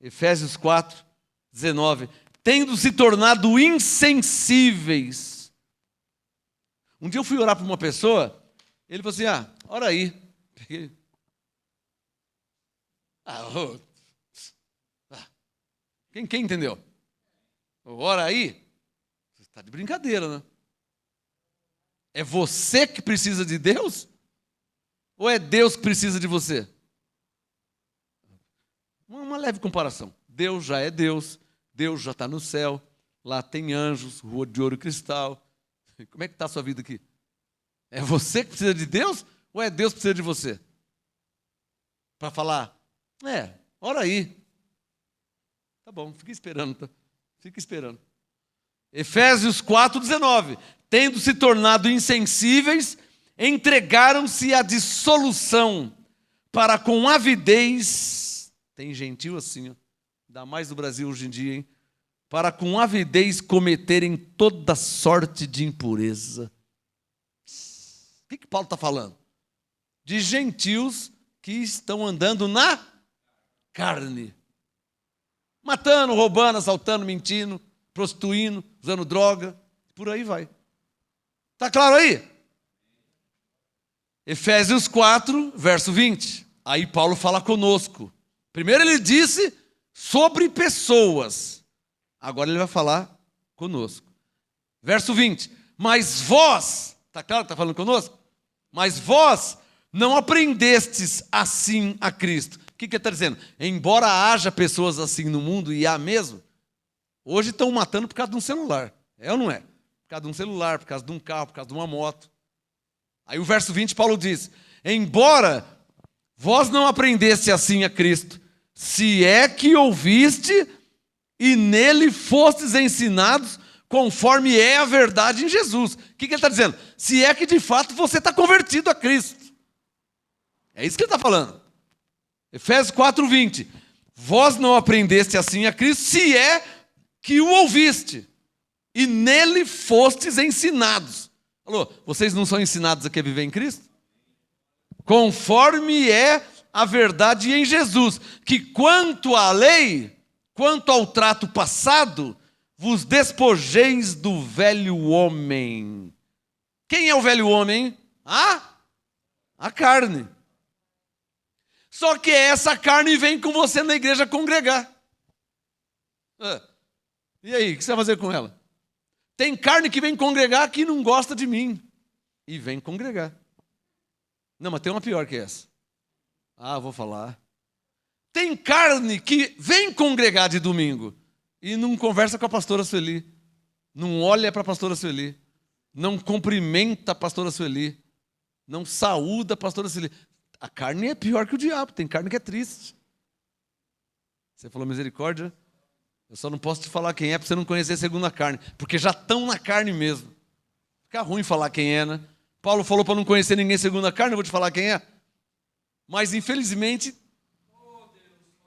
Speaker 2: Efésios 4,19. Tendo se tornado insensíveis. Um dia eu fui orar para uma pessoa, ele falou assim, ora aí. Peguei. Quem entendeu? Ora aí. Você está de brincadeira, né? É você que precisa de Deus? Ou é Deus que precisa de você? Uma leve comparação. Deus já é Deus, Deus já está no céu, lá tem anjos, rua de ouro e cristal. Como é que está a sua vida aqui? É você que precisa de Deus ou é Deus que precisa de você? Para falar, ora aí. Tá bom, fica esperando, tá? Fica esperando. Efésios 4,19. Tendo se tornado insensíveis, entregaram-se à dissolução, para com avidez, tem gentil assim, ainda mais no Brasil hoje em dia, hein? Para com avidez cometerem toda sorte de impureza. O que Paulo está falando? De gentios que estão andando na carne. Matando, roubando, assaltando, mentindo, prostituindo, usando droga, por aí vai. Está claro aí? Efésios 4, verso 20. Aí Paulo fala conosco. Primeiro ele disse sobre pessoas. Agora ele vai falar conosco. Verso 20. Mas vós, está claro que está falando conosco? Mas vós não aprendestes assim a Cristo. O que ele está dizendo? Embora haja pessoas assim no mundo, e há mesmo, hoje estão matando por causa de um celular. É ou não é? Por causa de um celular, por causa de um carro, por causa de uma moto. Aí o verso 20, Paulo diz, embora vós não aprendeste assim a Cristo, se é que ouviste e nele fostes ensinados conforme é a verdade em Jesus. O que ele está dizendo? Se é que de fato você está convertido a Cristo. É isso que ele está falando. Efésios 4:20. Vós não aprendeste assim a Cristo, se é que o ouviste e nele fostes ensinados. Alô, vocês não são ensinados a viver em Cristo? Conforme é a verdade em Jesus, que quanto à lei, quanto ao trato passado, vos despojeis do velho homem. Quem é o velho homem? A carne. Só que essa carne vem com você na igreja congregar. E aí, o que você vai fazer com ela? Tem carne que vem congregar que não gosta de mim. E vem congregar. Não, mas tem uma pior que essa. Vou falar. Tem carne que vem congregar de domingo e não conversa com a pastora Sueli, não olha para a pastora Sueli, não cumprimenta a pastora Sueli, não saúda a pastora Sueli. A carne é pior que o diabo, tem carne que é triste. Você falou misericórdia? Eu só não posso te falar quem é para você não conhecer segundo a carne, porque já estão na carne mesmo. Fica ruim falar quem é, né? Paulo falou para não conhecer ninguém segundo a carne, eu vou te falar quem é. Mas infelizmente,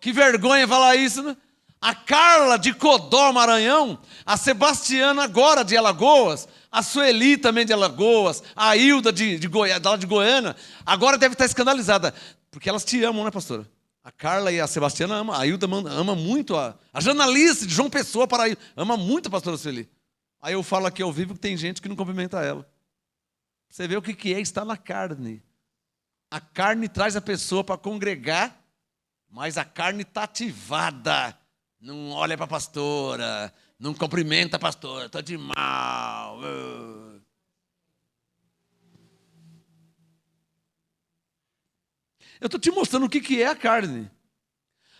Speaker 2: que vergonha falar isso, né? A Carla de Codó, Maranhão, a Sebastiana agora de Alagoas, a Sueli também de Alagoas, a Hilda de Goiânia, agora deve estar escandalizada, porque elas te amam, né, pastora? A Carla e a Sebastiana amam, a Hilda ama muito, a Janalice de João Pessoa, Paraíba, ama muito a pastora Sueli. Aí eu falo aqui ao vivo que tem gente que não cumprimenta ela. Você vê o que é estar na carne. A carne traz a pessoa para congregar, mas a carne está ativada. Não olha para a pastora, não cumprimenta a pastora, está de mal. Eu estou te mostrando o que é a carne.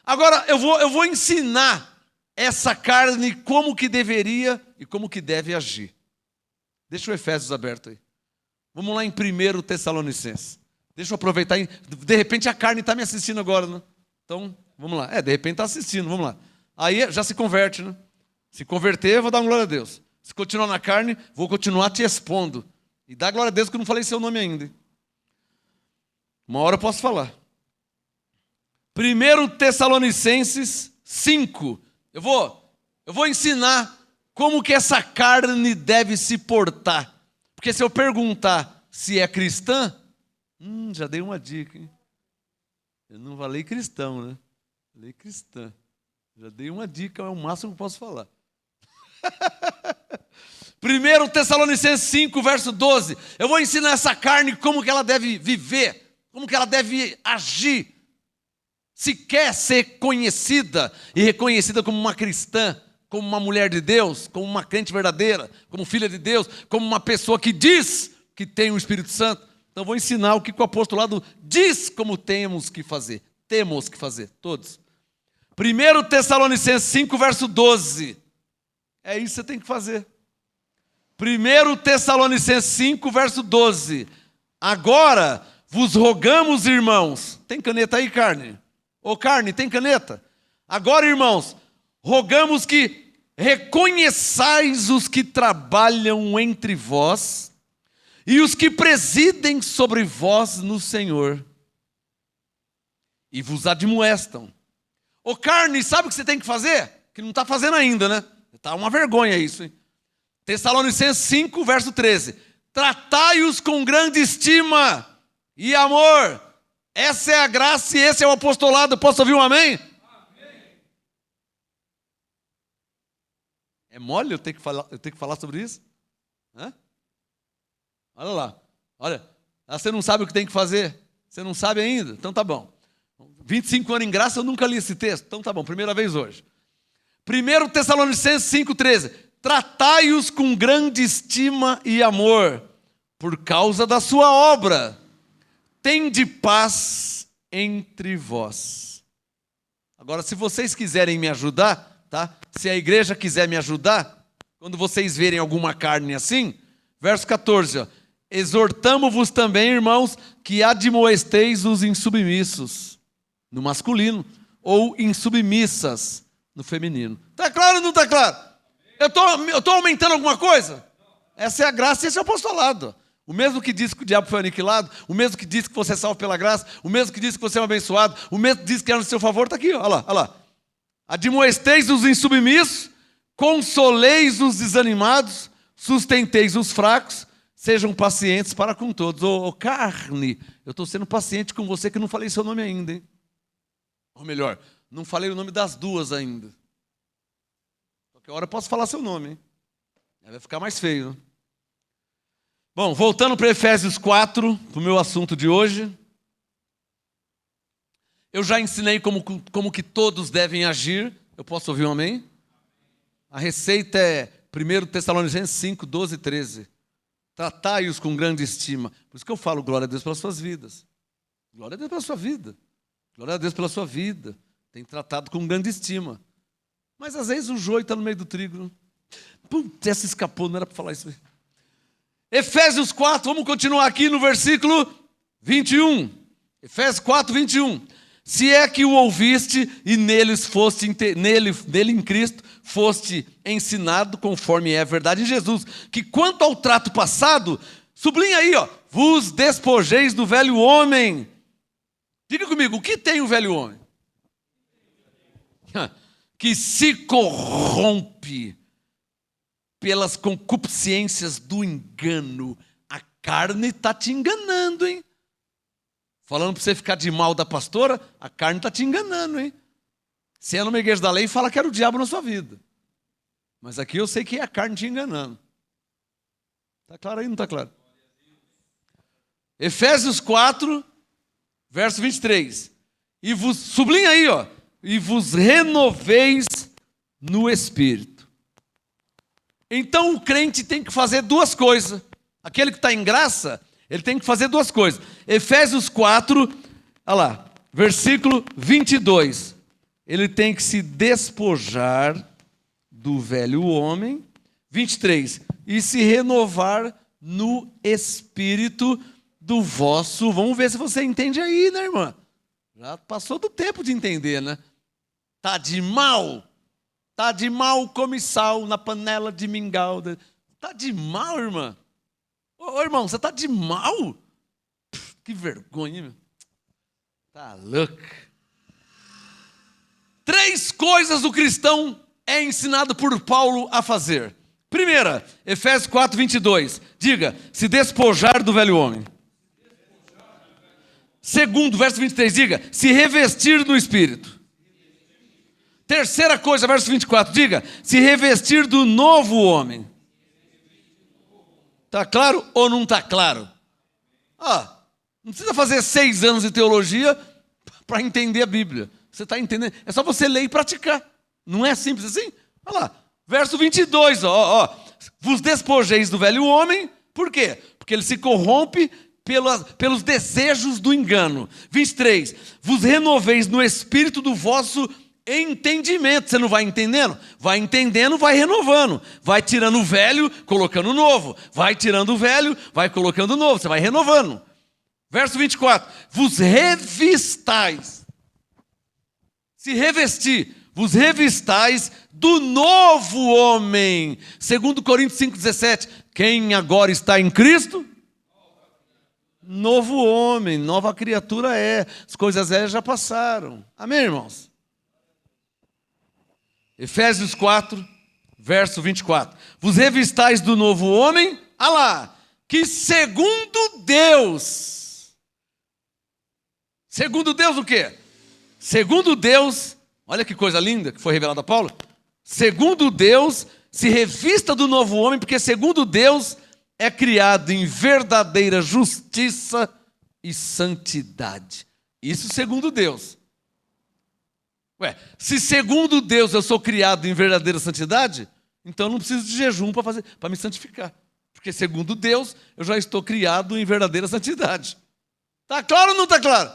Speaker 2: Agora, eu vou ensinar essa carne como que deveria e como que deve agir. Deixa o Efésios aberto aí. Vamos lá em 1 Tessalonicenses. Deixa eu aproveitar. De repente a carne está me assistindo agora, né? Então, vamos lá. De repente está assistindo, vamos lá. Aí já se converte, né? Se converter, eu vou dar uma glória a Deus. Se continuar na carne, vou continuar te expondo. E dá glória a Deus que eu não falei seu nome ainda. Uma hora eu posso falar. 1 Tessalonicenses 5. Eu vou ensinar como que essa carne deve se portar. Porque se eu perguntar se é cristã, já dei uma dica, hein? Eu não falei cristão, né? Falei cristã. Já dei uma dica, é o máximo que eu posso falar. 1 Tessalonicenses 5, verso 12. Eu vou ensinar essa carne como que ela deve viver, como que ela deve agir. Se quer ser conhecida e reconhecida como uma cristã, como uma mulher de Deus, como uma crente verdadeira, como filha de Deus, como uma pessoa que diz que tem o Espírito Santo, então eu vou ensinar o que o apostolado diz como temos que fazer. Temos que fazer, todos. 1 Tessalonicenses 5, verso 12. É isso que você tem que fazer. 1 Tessalonicenses 5, verso 12. Agora vos rogamos, irmãos. Tem caneta aí, Carne? Ô, Carne, tem caneta? Agora, irmãos, rogamos que reconheçais os que trabalham entre vós e os que presidem sobre vós no Senhor e vos admoestam. Ô, Carne, sabe o que você tem que fazer? Que não está fazendo ainda, né? Está uma vergonha isso, hein? Tessalonicenses 5, verso 13. Tratai-os com grande estima e amor. Essa é a graça e esse é o apostolado. Posso ouvir um amém? Amém. É mole eu ter que falar sobre isso? Hã? Olha lá. Olha, você não sabe o que tem que fazer? Você não sabe ainda? Então tá bom. 25 anos em graça, eu nunca li esse texto. Então tá bom, primeira vez hoje. 1 Tessalonicenses 5,13. Tratai-os com grande estima e amor, por causa da sua obra. Tende paz entre vós. Agora, se vocês quiserem me ajudar, tá? Se a igreja quiser me ajudar, quando vocês verem alguma carne assim, verso 14, ó. Exortamo-vos também, irmãos, que admoesteis os insubmissos, no masculino, ou insubmissas, no feminino. Está claro ou não está claro? Eu tô aumentando alguma coisa? Essa é a graça e esse é o apostolado. O mesmo que diz que o diabo foi aniquilado, o mesmo que diz que você é salvo pela graça, o mesmo que diz que você é um abençoado, o mesmo que diz que é no seu favor, está aqui, ó, olha lá. Admoesteis os insubmissos, consoleis os desanimados, sustenteis os fracos, sejam pacientes para com todos. Ô, Carne, eu estou sendo paciente com você que não falei seu nome ainda, hein? Ou melhor, não falei o nome das duas ainda. Qualquer hora eu posso falar seu nome, hein? Vai ficar mais feio, né? Bom, voltando para Efésios 4, para o meu assunto de hoje. Eu já ensinei como que todos devem agir. Eu posso ouvir um amém? A receita é 1 Tessalonicenses 5, 12 e 13. Tratai-os com grande estima. Por isso que eu falo glória a Deus pelas suas vidas. Glória a Deus pela sua vida. Glória a Deus pela sua vida. tem tratado com grande estima. Mas às vezes o joio está no meio do trigo. Putz, essa escapou, não era para falar isso. Efésios 4, vamos continuar aqui no versículo 21. Efésios 4, 21. Se é que o ouviste e nele em Cristo foste ensinado conforme é a verdade em Jesus, que quanto ao trato passado, sublinha aí, vos despojeis do velho homem. Diga comigo, o que tem o velho homem? Que se corrompe pelas concupiscências do engano. A carne está te enganando, hein? Falando para você ficar de mal da pastora, a carne está te enganando, hein? Se é numa igreja da lei, fala que era o diabo na sua vida. Mas aqui eu sei que é a carne te enganando. Está claro aí, não está claro? Efésios 4, verso 23. E vos, sublinha aí, e vos renoveis no Espírito. Então o crente tem que fazer duas coisas. Aquele que está em graça, ele tem que fazer duas coisas. Efésios 4, olha lá, versículo 22. Ele tem que se despojar do velho homem. 23. E se renovar no espírito do vosso... Vamos ver se você entende aí, né, irmã? Já passou do tempo de entender, né? Tá de mal? Tá de mal, come sal na panela de mingau. Tá de mal, irmã? Ô, irmão, você tá de mal? Que vergonha, meu. Tá louco. 3 coisas o cristão é ensinado por Paulo a fazer. Primeira, Efésios 4, 22. Diga, se despojar do velho homem. Segundo, verso 23, diga, se revestir do Espírito. Terceira coisa, verso 24, diga, se revestir do novo homem. Está claro ou não está claro? Não precisa fazer 6 anos de teologia para entender a Bíblia. Você está entendendo? É só você ler e praticar. Não é simples assim? Olha lá, verso 22, vos despojeis do velho homem, por quê? Porque ele se corrompe pelos desejos do engano. 23, vos renoveis no espírito do vosso entendimento. Você não vai entendendo? Vai entendendo, vai renovando. Vai tirando o velho, colocando o novo. Vai tirando o velho, vai colocando o novo. Você vai renovando. Verso 24, vos revistais. Se revestir, vos revistais do novo homem. Segundo Coríntios 5,17, quem agora está em Cristo? Novo homem, nova criatura é. As coisas velhas já passaram. Amém, irmãos? Efésios 4, verso 24. Vos revistais do novo homem, que segundo Deus. Segundo Deus o quê? Segundo Deus, olha que coisa linda que foi revelada a Paulo. Segundo Deus, se revista do novo homem, porque segundo Deus é criado em verdadeira justiça e santidade. Isso segundo Deus. Se segundo Deus eu sou criado em verdadeira santidade, então eu não preciso de jejum para me santificar. Porque segundo Deus eu já estou criado em verdadeira santidade. Está claro ou não está claro?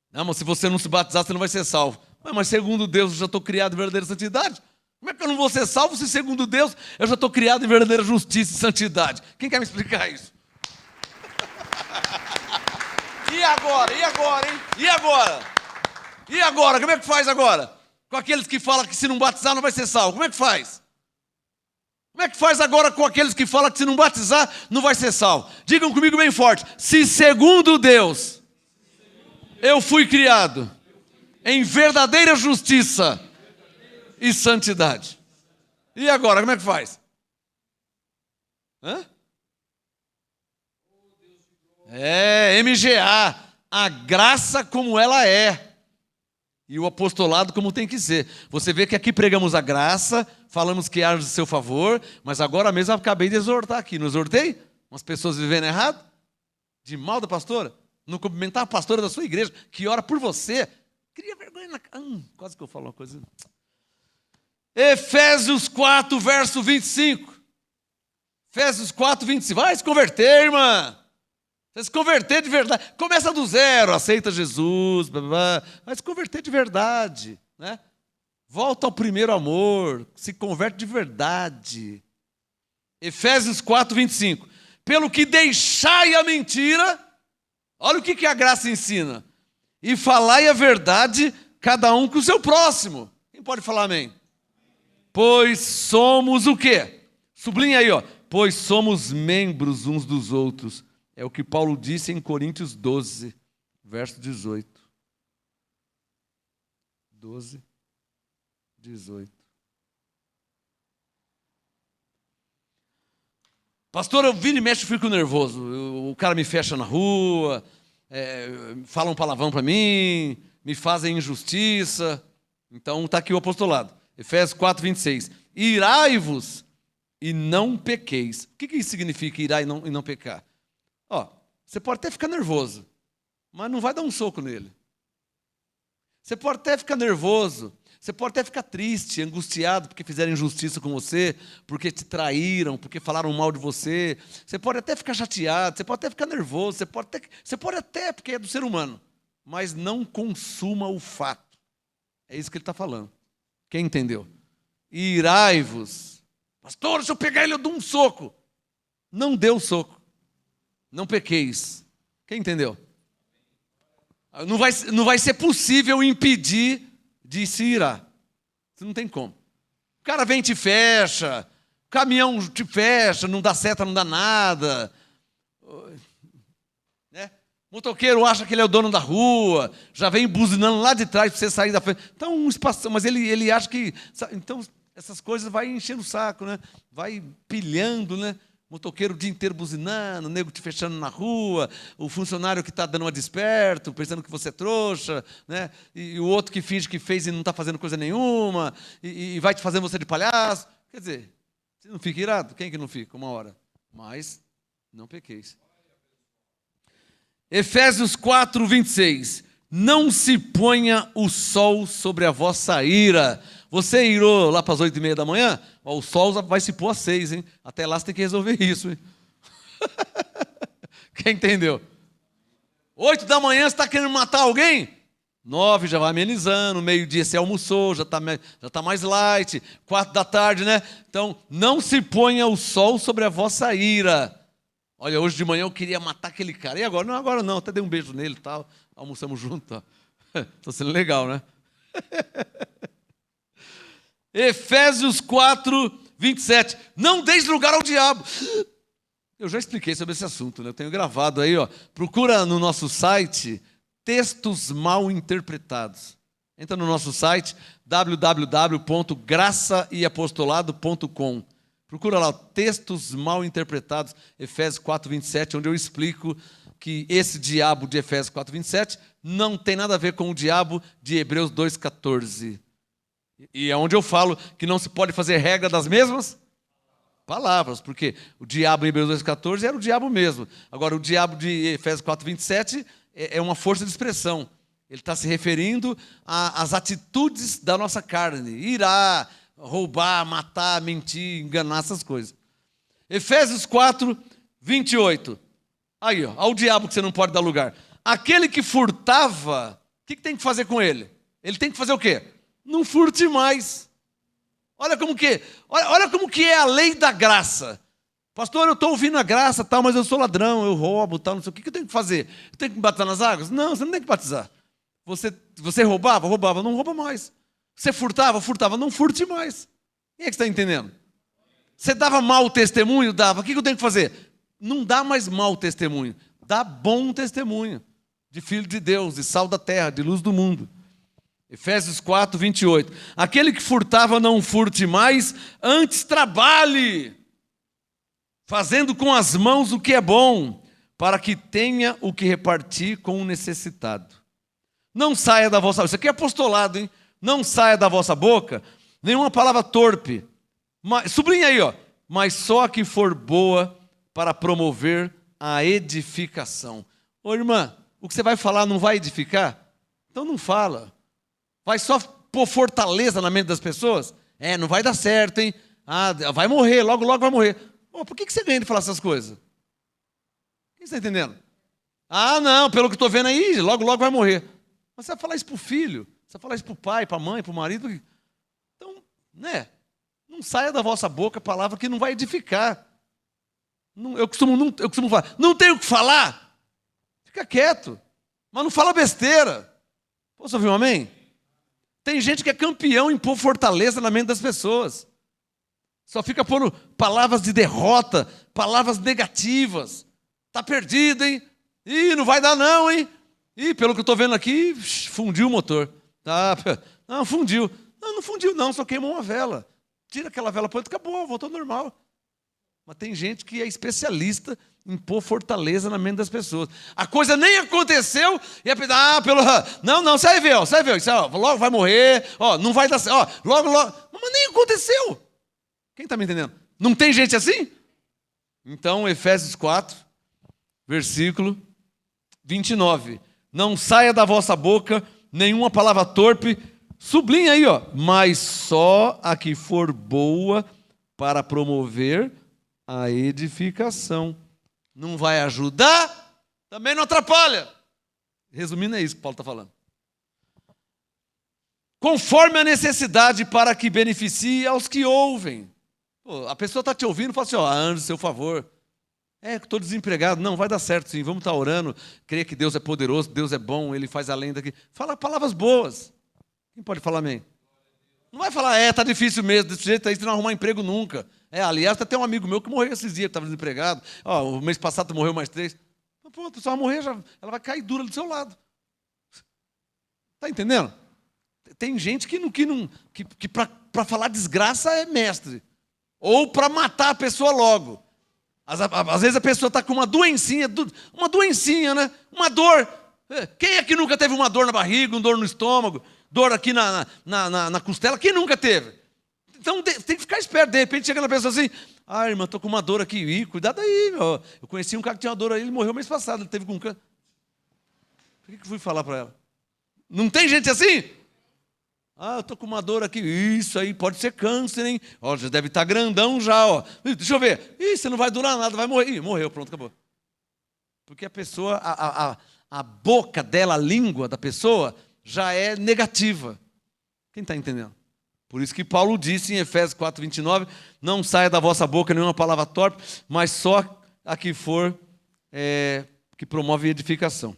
Speaker 2: Não, mas se você não se batizar, você não vai ser salvo. Mas segundo Deus eu já estou criado em verdadeira santidade? Como é que eu não vou ser salvo se segundo Deus eu já estou criado em verdadeira justiça e santidade? Quem quer me explicar isso? E agora, hein? E agora? Como é que faz agora? Com aqueles que falam que se não batizar não vai ser salvo. Como é que faz? Como é que faz agora com aqueles que falam que se não batizar não vai ser salvo? Digam comigo bem forte. Se segundo Deus eu fui criado em verdadeira justiça e santidade. E agora, como é que faz? MGA. A graça como ela é. E o apostolado como tem que ser. Você vê que aqui pregamos a graça, falamos que age a seu favor, mas agora mesmo eu acabei de exortar aqui. Não exortei? Umas pessoas vivendo errado? De mal da pastora? Não cumprimentar a pastora da sua igreja, que ora por você. Cria vergonha na cara. Quase que eu falo uma coisa. Efésios 4, verso 25. Efésios 4, 25. Vai se converter, irmã. Você se converter de verdade. Começa do zero, aceita Jesus, blá, blá, blá, mas se converter de verdade, né? Volta ao primeiro amor, se converte de verdade. Efésios 4, 25. Pelo que deixai a mentira, olha o que a graça ensina. E falai a verdade, cada um com o seu próximo. Quem pode falar amém? Pois somos o quê? Sublinha aí, ó. Pois somos membros uns dos outros. É o que Paulo disse em Coríntios 12, verso 18. 12, 18. Pastor, eu viro e mexo e fico nervoso. O cara me fecha na rua, fala um palavrão para mim, me fazem injustiça. Então está aqui o apostolado. Efésios 4, 26. Irai-vos e não pequeis. O que isso significa, irar e não pecar? Ó, você pode até ficar nervoso, mas não vai dar um soco nele. Você pode até ficar nervoso, você pode até ficar triste, angustiado porque fizeram injustiça com você, porque te traíram, porque falaram mal de você. Você pode até ficar chateado, você pode até ficar nervoso, você pode até, porque é do ser humano, mas não consuma o fato. É isso que ele está falando. Quem entendeu? Irai-vos. Pastor, se eu pegar ele, eu dou um soco. Não dê o soco. Não pequeis. Quem entendeu? Não vai ser possível impedir de se irar. Isso não tem como. O cara vem e te fecha, o caminhão te fecha, não dá seta, não dá nada. Né? O motoqueiro acha que ele é o dono da rua, já vem buzinando lá de trás para você sair da frente. Então, um espaço, mas ele acha que... Então, essas coisas vai enchendo o saco, né? Vai pilhando, né? Motoqueiro o dia inteiro buzinando, o nego te fechando na rua, o funcionário que está dando uma desperto, pensando que você é trouxa, né? E o outro que finge que fez e não está fazendo coisa nenhuma, e vai te fazendo você de palhaço. Quer dizer, você não fica irado? Quem que não fica uma hora? Mas não pequeis. Efésios 4, 26. Não se ponha o sol sobre a vossa ira. Você irou lá para as 8h30 da manhã? O sol vai se pôr às 6, hein? Até lá você tem que resolver isso, hein? Quem entendeu? 8 da manhã você está querendo matar alguém? 9 já vai amenizando, meio-dia você almoçou, já tá mais light, 4 da tarde, né? Então, não se ponha o sol sobre a vossa ira. Olha, hoje de manhã eu queria matar aquele cara. E agora? Não, agora não, até dei um beijo nele e tal, almoçamos junto. Está sendo legal, né? Efésios 4, 27. Não deis lugar ao diabo. Eu já expliquei sobre esse assunto, né? Eu tenho gravado aí, ó. Procura no nosso site textos mal interpretados. Entra no nosso site www.graçaeapostolado.com. Procura lá, textos mal interpretados, Efésios 4, 27, onde eu explico que esse diabo de Efésios 4, 27 não tem nada a ver com o diabo de Hebreus 2, 14. E é onde eu falo que não se pode fazer regra das mesmas palavras, porque o diabo em Hebreus 2,14 era o diabo mesmo. Agora, o diabo de Efésios 4,27 é uma força de expressão. Ele está se referindo às atitudes da nossa carne. Irá, roubar, matar, mentir, enganar, essas coisas. Efésios 4, 28. Aí, ó, ao diabo que você não pode dar lugar. Aquele que furtava, o que tem que fazer com ele? Ele tem que fazer o quê? Não furte mais. Olha como que é a lei da graça. Pastor, eu estou ouvindo a graça, tal, mas eu sou ladrão, eu roubo, tal, não sei o que eu tenho que fazer? Eu tenho que me batizar nas águas? Não, você não tem que batizar. Você roubava? Roubava, não rouba mais. Você furtava? Furtava, não furte mais. Quem é que está entendendo? Você dava mau testemunho? Dava. O que eu tenho que fazer? Não dá mais mau testemunho. Dá bom testemunho. De filho de Deus, de sal da terra, de luz do mundo. Efésios 4, 28. Aquele que furtava não furte mais, antes trabalhe, fazendo com as mãos o que é bom, para que tenha o que repartir com o necessitado. Não saia da vossa boca, isso aqui é apostolado, hein? Não saia da vossa boca nenhuma palavra torpe. Sublinha aí, ó. Mas só a que for boa para promover a edificação. Ô irmã, o que você vai falar não vai edificar? Então não fala. Vai só pôr fortaleza na mente das pessoas? Não vai dar certo, hein? Vai morrer, logo vai morrer. Pô, por que você ganha de falar essas coisas? Quem está entendendo? Ah, não, pelo que estou vendo aí, logo, logo vai morrer. Mas você vai falar isso para o filho, você vai falar isso para o pai, para a mãe, para o marido. Então, né? Não saia da vossa boca palavra que não vai edificar. Eu costumo falar, não tenho o que falar. Fica quieto. Mas não fala besteira. Posso ouvir um amém? Tem gente que é campeão em pôr fortaleza na mente das pessoas. Só fica pondo palavras de derrota, palavras negativas. Está perdido, hein? Ih, não vai dar não, hein? Ih, pelo que eu estou vendo aqui, fundiu o motor. Tá? Não, fundiu. Não fundiu não, só queimou uma vela. Tira aquela vela, pronto, acabou, voltou ao normal. Mas tem gente que é especialista em pôr fortaleza na mente das pessoas. A coisa nem aconteceu e é pelo... Não, você vai ver, ó, isso, ó, logo vai morrer, ó, não vai dar certo, ó, logo. Mas nem aconteceu. Quem está me entendendo? Não tem gente assim? Então, Efésios 4, versículo 29. Não saia da vossa boca nenhuma palavra torpe, sublinha aí, ó, mas só a que for boa para promover a edificação. Não vai ajudar, também não atrapalha. Resumindo, é isso que Paulo está falando. Conforme a necessidade para que beneficie aos que ouvem. Pô, a pessoa está te ouvindo e fala assim, ó, ande, seu favor. Estou desempregado. Não, vai dar certo sim, vamos estar orando. Creia que Deus é poderoso, Deus é bom, Ele faz além daqui. Fala palavras boas. Quem pode falar amém? Não vai falar, está difícil mesmo, desse jeito aí você não arrumar emprego nunca. Aliás, tem um amigo meu que morreu esses dias, que estava desempregado. O mês passado morreu mais 3. Pô, a pessoa vai morrer, ela vai cair dura do seu lado. Está entendendo? Tem gente que para falar desgraça é mestre. Ou para matar a pessoa logo. Às vezes a pessoa está com uma doencinha, né? Uma dor. Quem é que nunca teve uma dor na barriga, uma dor no estômago, dor aqui na costela? Quem nunca teve? Então tem que ficar esperto. De repente chega na pessoa assim, irmã, estou com uma dor aqui. Ih, cuidado aí, meu. Eu conheci um cara que tinha uma dor aí, ele morreu mês passado, ele teve com câncer. Por que eu fui falar para ela? Não tem gente assim? Eu estou com uma dor aqui. Isso aí pode ser câncer, hein? Já deve estar grandão já, ó. Deixa eu ver. Você não vai durar nada, vai morrer. Morreu, pronto, acabou. Porque a pessoa, a boca dela, a língua da pessoa, já é negativa. Quem está entendendo? Por isso que Paulo disse em Efésios 4, 29, não saia da vossa boca nenhuma palavra torpe, mas só a que for que promove edificação.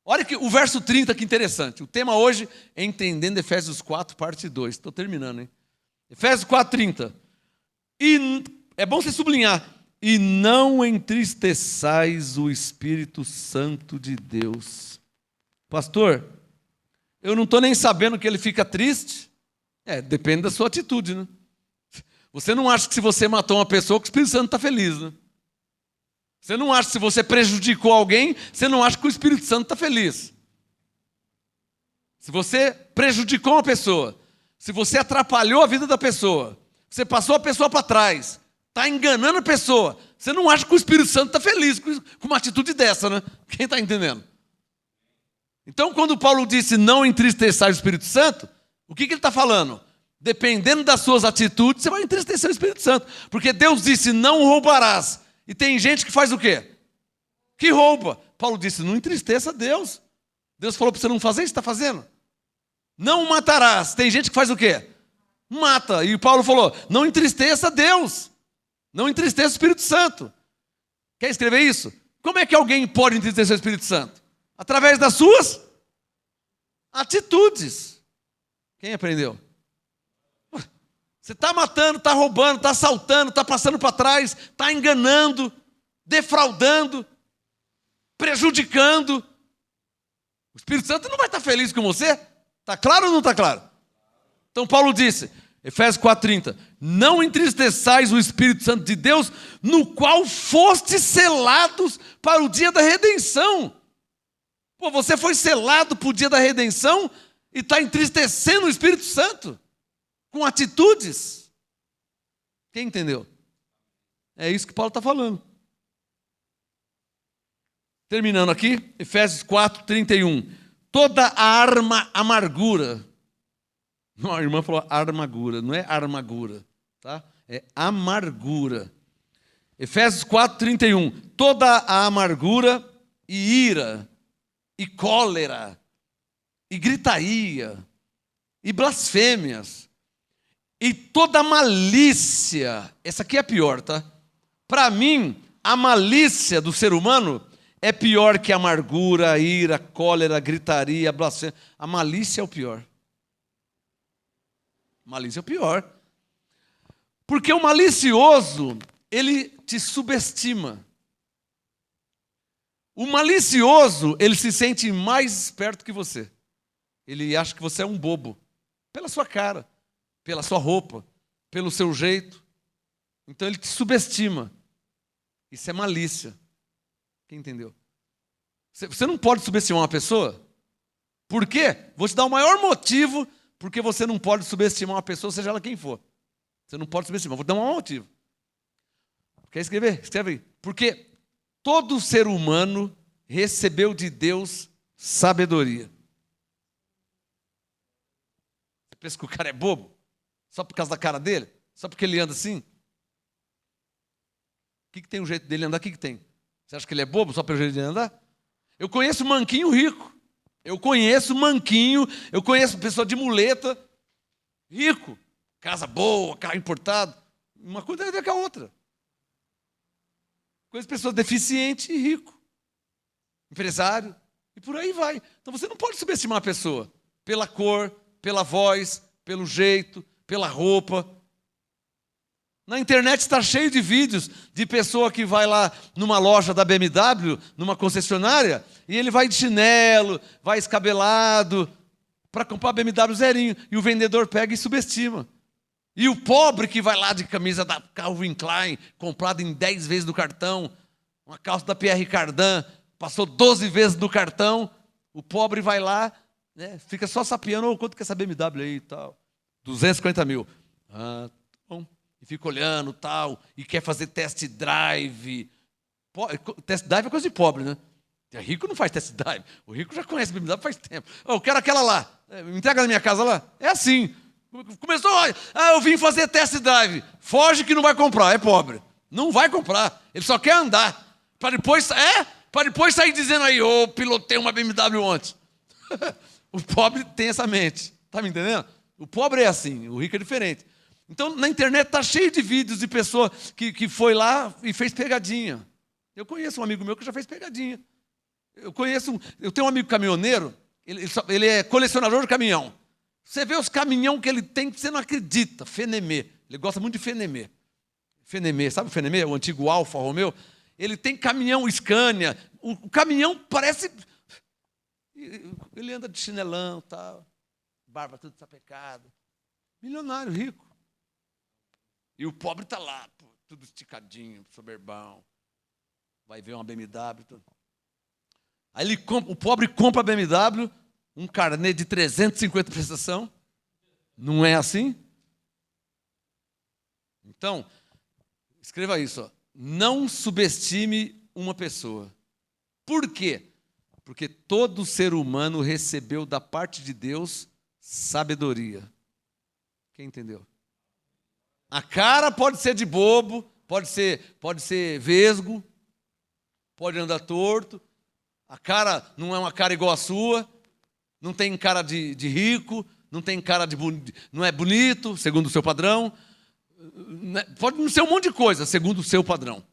Speaker 2: Olha que o verso 30, que interessante. O tema hoje é entendendo Efésios 4, parte 2. Estou terminando, hein? Efésios 4, 30. E é bom você sublinhar. E não entristeçais o Espírito Santo de Deus. Pastor, eu não estou nem sabendo que ele fica triste. Depende da sua atitude, né? Você não acha que se você matou uma pessoa, que o Espírito Santo está feliz, né? Você não acha que se você prejudicou alguém, você não acha que o Espírito Santo está feliz. Se você prejudicou uma pessoa, se você atrapalhou a vida da pessoa, você passou a pessoa para trás, está enganando a pessoa, você não acha que o Espírito Santo está feliz com uma atitude dessa, né? Quem está entendendo? Então, quando Paulo disse não entristeçar o Espírito Santo, o que ele está falando? Dependendo das suas atitudes, você vai entristecer o Espírito Santo. Porque Deus disse, não roubarás. E tem gente que faz o quê? Que rouba. Paulo disse, não entristeça Deus. Deus falou para você não fazer, você está fazendo. Não matarás. Tem gente que faz o quê? Mata. E Paulo falou, não entristeça Deus. Não entristeça o Espírito Santo. Quer escrever isso? Como é que alguém pode entristecer o Espírito Santo? Através das suas atitudes. Quem aprendeu? Você está matando, está roubando, está assaltando, está passando para trás, está enganando, defraudando, prejudicando. O Espírito Santo não vai estar feliz com você? Está claro ou não está claro? Então Paulo disse, Efésios 4,30, não entristeçais o Espírito Santo de Deus, no qual fostes selados para o dia da redenção. Pô, você foi selado para o dia da redenção e está entristecendo o Espírito Santo com atitudes. Quem entendeu? É isso que Paulo está falando. Terminando aqui, Efésios 4:31. Toda a amargura. Não, a irmã falou armadura, não é armadura, tá? É amargura. Efésios 4:31. Toda a amargura e ira, e cólera, e gritaria, e blasfêmias, e toda malícia. Essa aqui é a pior, tá? Para mim, a malícia do ser humano é pior que a amargura, a ira, a cólera, a gritaria, a blasfêmia. A malícia é o pior. A malícia é o pior. Porque o malicioso, ele te subestima. O malicioso, ele se sente mais esperto que você. Ele acha que você é um bobo. Pela sua cara, pela sua roupa, pelo seu jeito. Então ele te subestima. Isso é malícia. Quem entendeu? Você não pode subestimar uma pessoa. Por quê? Vou te dar o maior motivo porque você não pode subestimar uma pessoa, seja ela quem for. Você não pode subestimar. Vou te dar um maior motivo. Quer escrever? Escreve aí. Porque todo ser humano recebeu de Deus sabedoria. Você pensa que o cara é bobo? Só por causa da cara dele? Só porque ele anda assim? O que tem o jeito dele andar? O que tem? Você acha que ele é bobo só pelo jeito dele andar? Eu conheço manquinho rico. Eu conheço manquinho. Eu conheço pessoa de muleta. Rico. Casa boa, carro importado. Uma coisa tem a ver com a outra. Conheço pessoa deficiente e rico. Empresário. E por aí vai. Então você não pode subestimar a pessoa. Pela cor, pela voz, pelo jeito, pela roupa. Na internet está cheio de vídeos de pessoa que vai lá numa loja da BMW, numa concessionária, e ele vai de chinelo, vai escabelado, para comprar BMW zerinho. E o vendedor pega e subestima. E o pobre que vai lá de camisa da Calvin Klein, comprada em 10 vezes no cartão, uma calça da Pierre Cardin, passou 12 vezes no cartão, o pobre vai lá, né, fica só sapeando, quanto que é essa BMW aí e tal? 250 mil. Ah, bom. E fica olhando tal, e quer fazer test drive. Test drive é coisa de pobre, né? O rico não faz test drive. O rico já conhece BMW faz tempo. Eu quero aquela lá. Me entrega na minha casa lá. É assim. Começou, eu vim fazer test drive. Foge que não vai comprar, é pobre. Não vai comprar. Ele só quer andar. Para depois sair dizendo aí, pilotei uma BMW ontem. O pobre tem essa mente. Tá me entendendo? O pobre é assim, o rico é diferente. Então, na internet está cheio de vídeos de pessoa que foi lá e fez pegadinha. Eu conheço um amigo meu que já fez pegadinha. Eu tenho um amigo caminhoneiro, ele é colecionador de caminhão. Você vê os caminhão que ele tem, você não acredita. Fenemê. Ele gosta muito de Fenemê. Fenemê, sabe o Fenemê? O antigo Alfa Romeo. Ele tem caminhão Scania. O caminhão parece... Ele anda de chinelão, tal, barba tudo sapecada. Milionário, rico. E o pobre está lá, tudo esticadinho, soberbão. Vai ver uma BMW. Tudo. Aí o pobre compra a BMW, um carnê de 350 prestação. Não é assim? Então, escreva isso. Ó. Não subestime uma pessoa. Por quê? Porque todo ser humano recebeu da parte de Deus sabedoria. Quem entendeu? A cara pode ser de bobo, pode ser vesgo, pode andar torto. A cara não é uma cara igual a sua, não tem cara de rico, não tem cara não é bonito, segundo o seu padrão. Pode não ser um monte de coisa, segundo o seu padrão.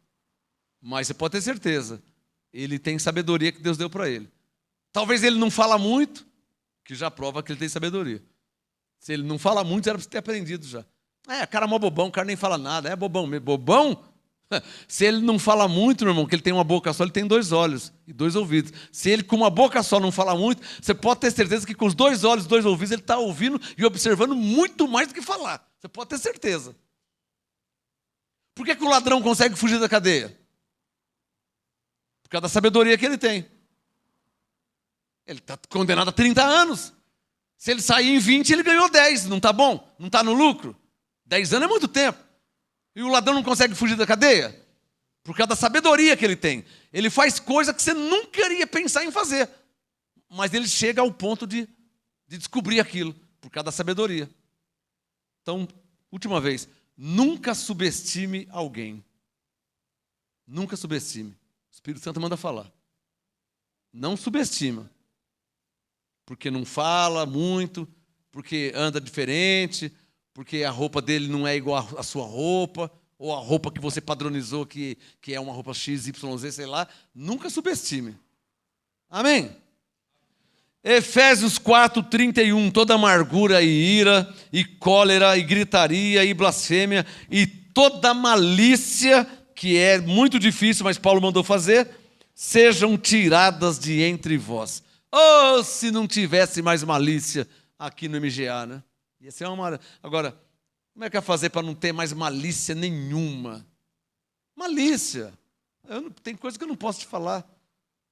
Speaker 2: Mas você pode ter certeza, ele tem sabedoria que Deus deu para ele. Talvez ele não fala muito, que já prova que ele tem sabedoria. Se ele não fala muito, era para você ter aprendido já. Cara é mó bobão, o cara nem fala nada. É bobão mesmo. Bobão? Se ele não fala muito, meu irmão, que ele tem uma boca só, ele tem 2 olhos e 2 ouvidos. Se ele com uma boca só não fala muito, você pode ter certeza que com os 2 olhos e 2 ouvidos, ele está ouvindo e observando muito mais do que falar. Você pode ter certeza. Por que o ladrão consegue fugir da cadeia? Por causa da sabedoria que ele tem. Ele está condenado a 30 anos. Se ele sair em 20, ele ganhou 10. Não está bom? Não está no lucro? 10 anos é muito tempo. E o ladrão não consegue fugir da cadeia? Por causa da sabedoria que ele tem. Ele faz coisa que você nunca iria pensar em fazer. Mas ele chega ao ponto de descobrir aquilo. Por causa da sabedoria. Então, última vez. Nunca subestime alguém. Nunca subestime. O Espírito Santo manda falar. Não subestima. Porque não fala muito, porque anda diferente, porque a roupa dele não é igual à sua roupa, ou a roupa que você padronizou que é uma roupa X, Y, Z, sei lá. Nunca subestime. Amém? Efésios 4:31, toda amargura e ira, e cólera, e gritaria, e blasfêmia, e toda malícia, que é muito difícil, mas Paulo mandou fazer, sejam tiradas de entre vós. Oh, se não tivesse mais malícia aqui no MGA, né? Ia ser uma... Agora, como é que vai fazer para não ter mais malícia nenhuma? Malícia. Tem coisa que eu não posso te falar.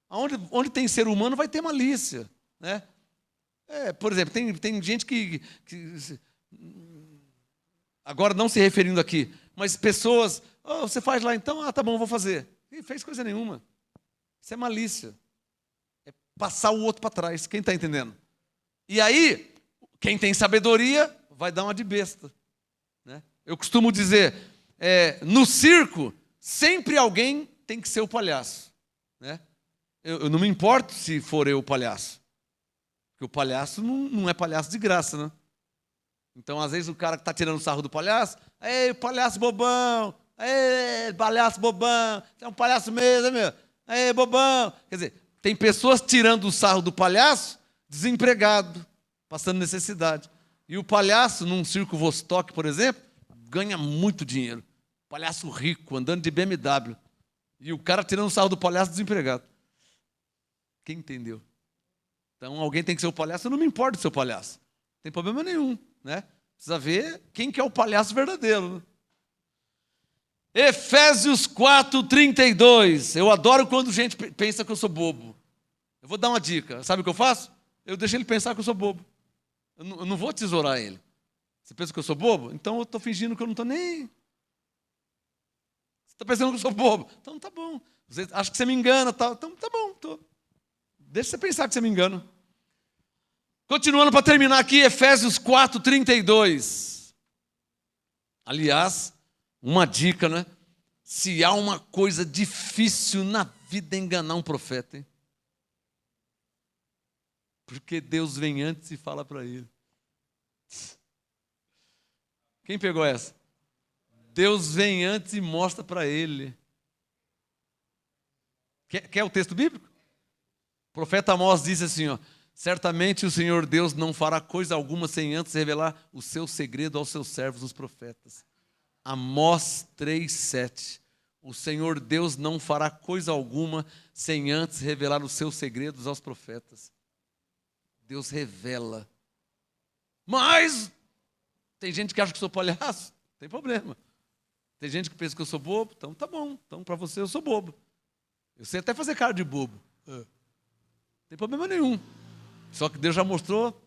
Speaker 2: Onde tem ser humano vai ter malícia, né? Por exemplo, tem gente que... Agora não se referindo aqui, mas pessoas... Oh, você faz lá então? Ah, tá bom, vou fazer. E fez coisa nenhuma. Isso é malícia. É passar o outro para trás. Quem está entendendo? E aí, quem tem sabedoria vai dar uma de besta, né? Eu costumo dizer, no circo, sempre alguém tem que ser o palhaço, né? Eu não me importo se for eu o palhaço. Porque o palhaço não é palhaço de graça, né? Então, às vezes, o cara que está tirando sarro do palhaço, ei, palhaço bobão, ei, palhaço bobão, você é um palhaço mesmo, é meu? Ei, bobão. Quer dizer, tem pessoas tirando o sarro do palhaço, desempregado, passando necessidade. E o palhaço, num circo Vostok, por exemplo, ganha muito dinheiro. Palhaço rico, andando de BMW. E o cara tirando o sarro do palhaço, desempregado. Quem entendeu? Então, alguém tem que ser o palhaço. Eu não me importo de ser o palhaço. Não tem problema nenhum, né? Precisa ver quem que é o palhaço verdadeiro, né? Efésios 4:32. Eu adoro quando gente pensa que eu sou bobo. Eu vou dar uma dica. Sabe o que eu faço? Eu deixo ele pensar que eu sou bobo. Eu não vou tesourar ele. Você pensa que eu sou bobo? Então eu estou fingindo que eu não estou nem... Você está pensando que eu sou bobo? Então tá bom. Você acha que você me engana, tal. Então tá bom. Deixa você pensar que você me engana. Continuando para terminar aqui, Efésios 4:32. Aliás, uma dica, né? Se há uma coisa difícil na vida, é enganar um profeta, hein? Porque Deus vem antes e fala para ele. Quem pegou essa? Deus vem antes e mostra para ele. Quer o texto bíblico? O profeta Amós disse assim, ó: certamente o Senhor Deus não fará coisa alguma sem antes revelar o seu segredo aos seus servos, os profetas. Amós 3:7. O Senhor Deus não fará coisa alguma sem antes revelar os seus segredos aos profetas. Deus revela. Mas tem gente que acha que eu sou palhaço, não tem problema. Tem gente que pensa que eu sou bobo, então tá bom. Então para você eu sou bobo. Eu sei até fazer cara de bobo. Não tem problema nenhum. Só que Deus já mostrou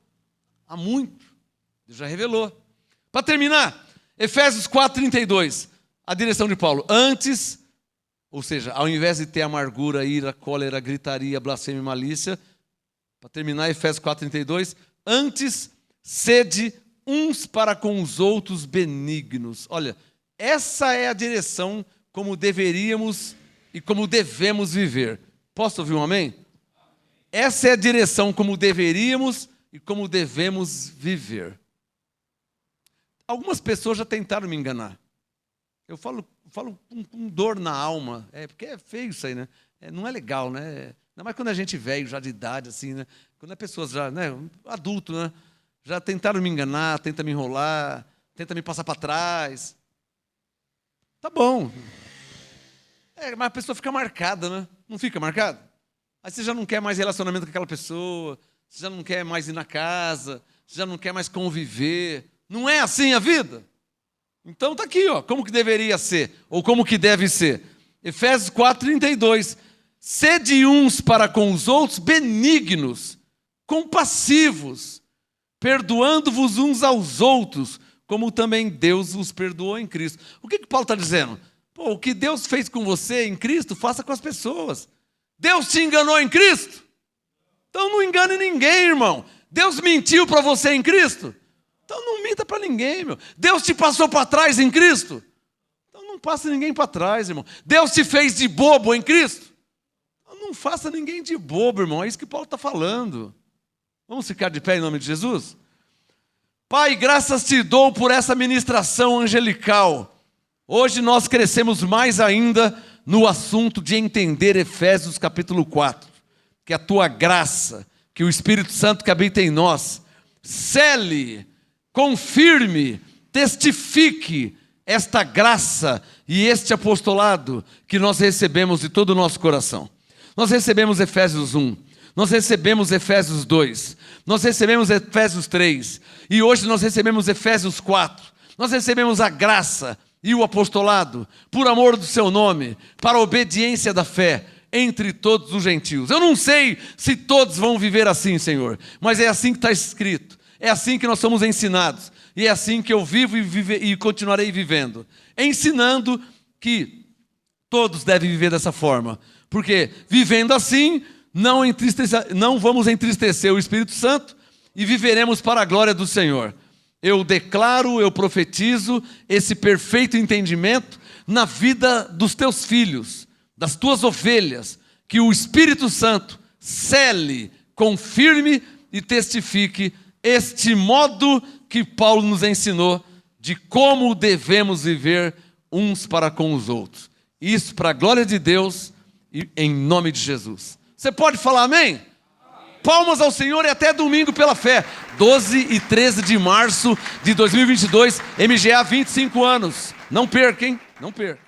Speaker 2: há muito. Deus já revelou. Para terminar, Efésios 4:32. A direção de Paulo. Antes, ou seja, ao invés de ter amargura, ira, cólera, gritaria, blasfêmia e malícia, para terminar, Efésios 4:32, antes, sede uns para com os outros benignos. Olha, essa é a direção como deveríamos e como devemos viver. Posso ouvir um amém? Essa é a direção como deveríamos e como devemos viver. Algumas pessoas já tentaram me enganar. Eu falo com dor na alma, porque é feio isso aí, né? Não é legal, né? Ainda mais quando a gente velho, já de idade, assim, né? Quando é pessoas já, né? Adulto, né? Já tentaram me enganar, tenta me enrolar, tenta me passar para trás. Tá bom. Mas a pessoa fica marcada, né? Não fica marcada? Aí você já não quer mais relacionamento com aquela pessoa, você já não quer mais ir na casa, você já não quer mais conviver. Não é assim a vida? Então está aqui, ó, como que deveria ser, ou como que deve ser. Efésios 4:32. Sede uns para com os outros benignos, compassivos, perdoando-vos uns aos outros, como também Deus vos perdoou em Cristo. O que Paulo está dizendo? Pô, o que Deus fez com você em Cristo, faça com as pessoas. Deus te enganou em Cristo? Então não engane ninguém, irmão. Deus mentiu para você em Cristo? Então não minta para ninguém, meu. Deus te passou para trás em Cristo? Então não passa ninguém para trás, irmão. Deus te fez de bobo em Cristo? Então Não faça ninguém de bobo, irmão. É isso que Paulo está falando. Vamos ficar de pé em nome de Jesus? Pai, graças te dou por essa ministração angelical. Hoje nós crescemos mais ainda no assunto de entender Efésios capítulo 4. Que a tua graça, que o Espírito Santo que habita em nós, cele, confirme, testifique esta graça e este apostolado que nós recebemos de todo o nosso coração. Nós recebemos Efésios 1, nós recebemos Efésios 2, nós recebemos Efésios 3, e hoje nós recebemos Efésios 4. Nós recebemos a graça e o apostolado, por amor do seu nome, para a obediência da fé entre todos os gentios. Eu não sei se todos vão viver assim, Senhor, mas é assim que está escrito, é assim que nós somos ensinados, e é assim que eu vivo e continuarei vivendo, ensinando que todos devem viver dessa forma, porque vivendo assim, não vamos entristecer o Espírito Santo e viveremos para a glória do Senhor. Eu declaro, eu profetizo esse perfeito entendimento na vida dos teus filhos, das tuas ovelhas, que o Espírito Santo cele, confirme e testifique este modo que Paulo nos ensinou de como devemos viver uns para com os outros. Isso para a glória de Deus e em nome de Jesus. Você pode falar amém? Palmas ao Senhor e até domingo pela fé. 12 e 13 de março de 2022, MGA 25 anos. Não perca, hein? Não perca.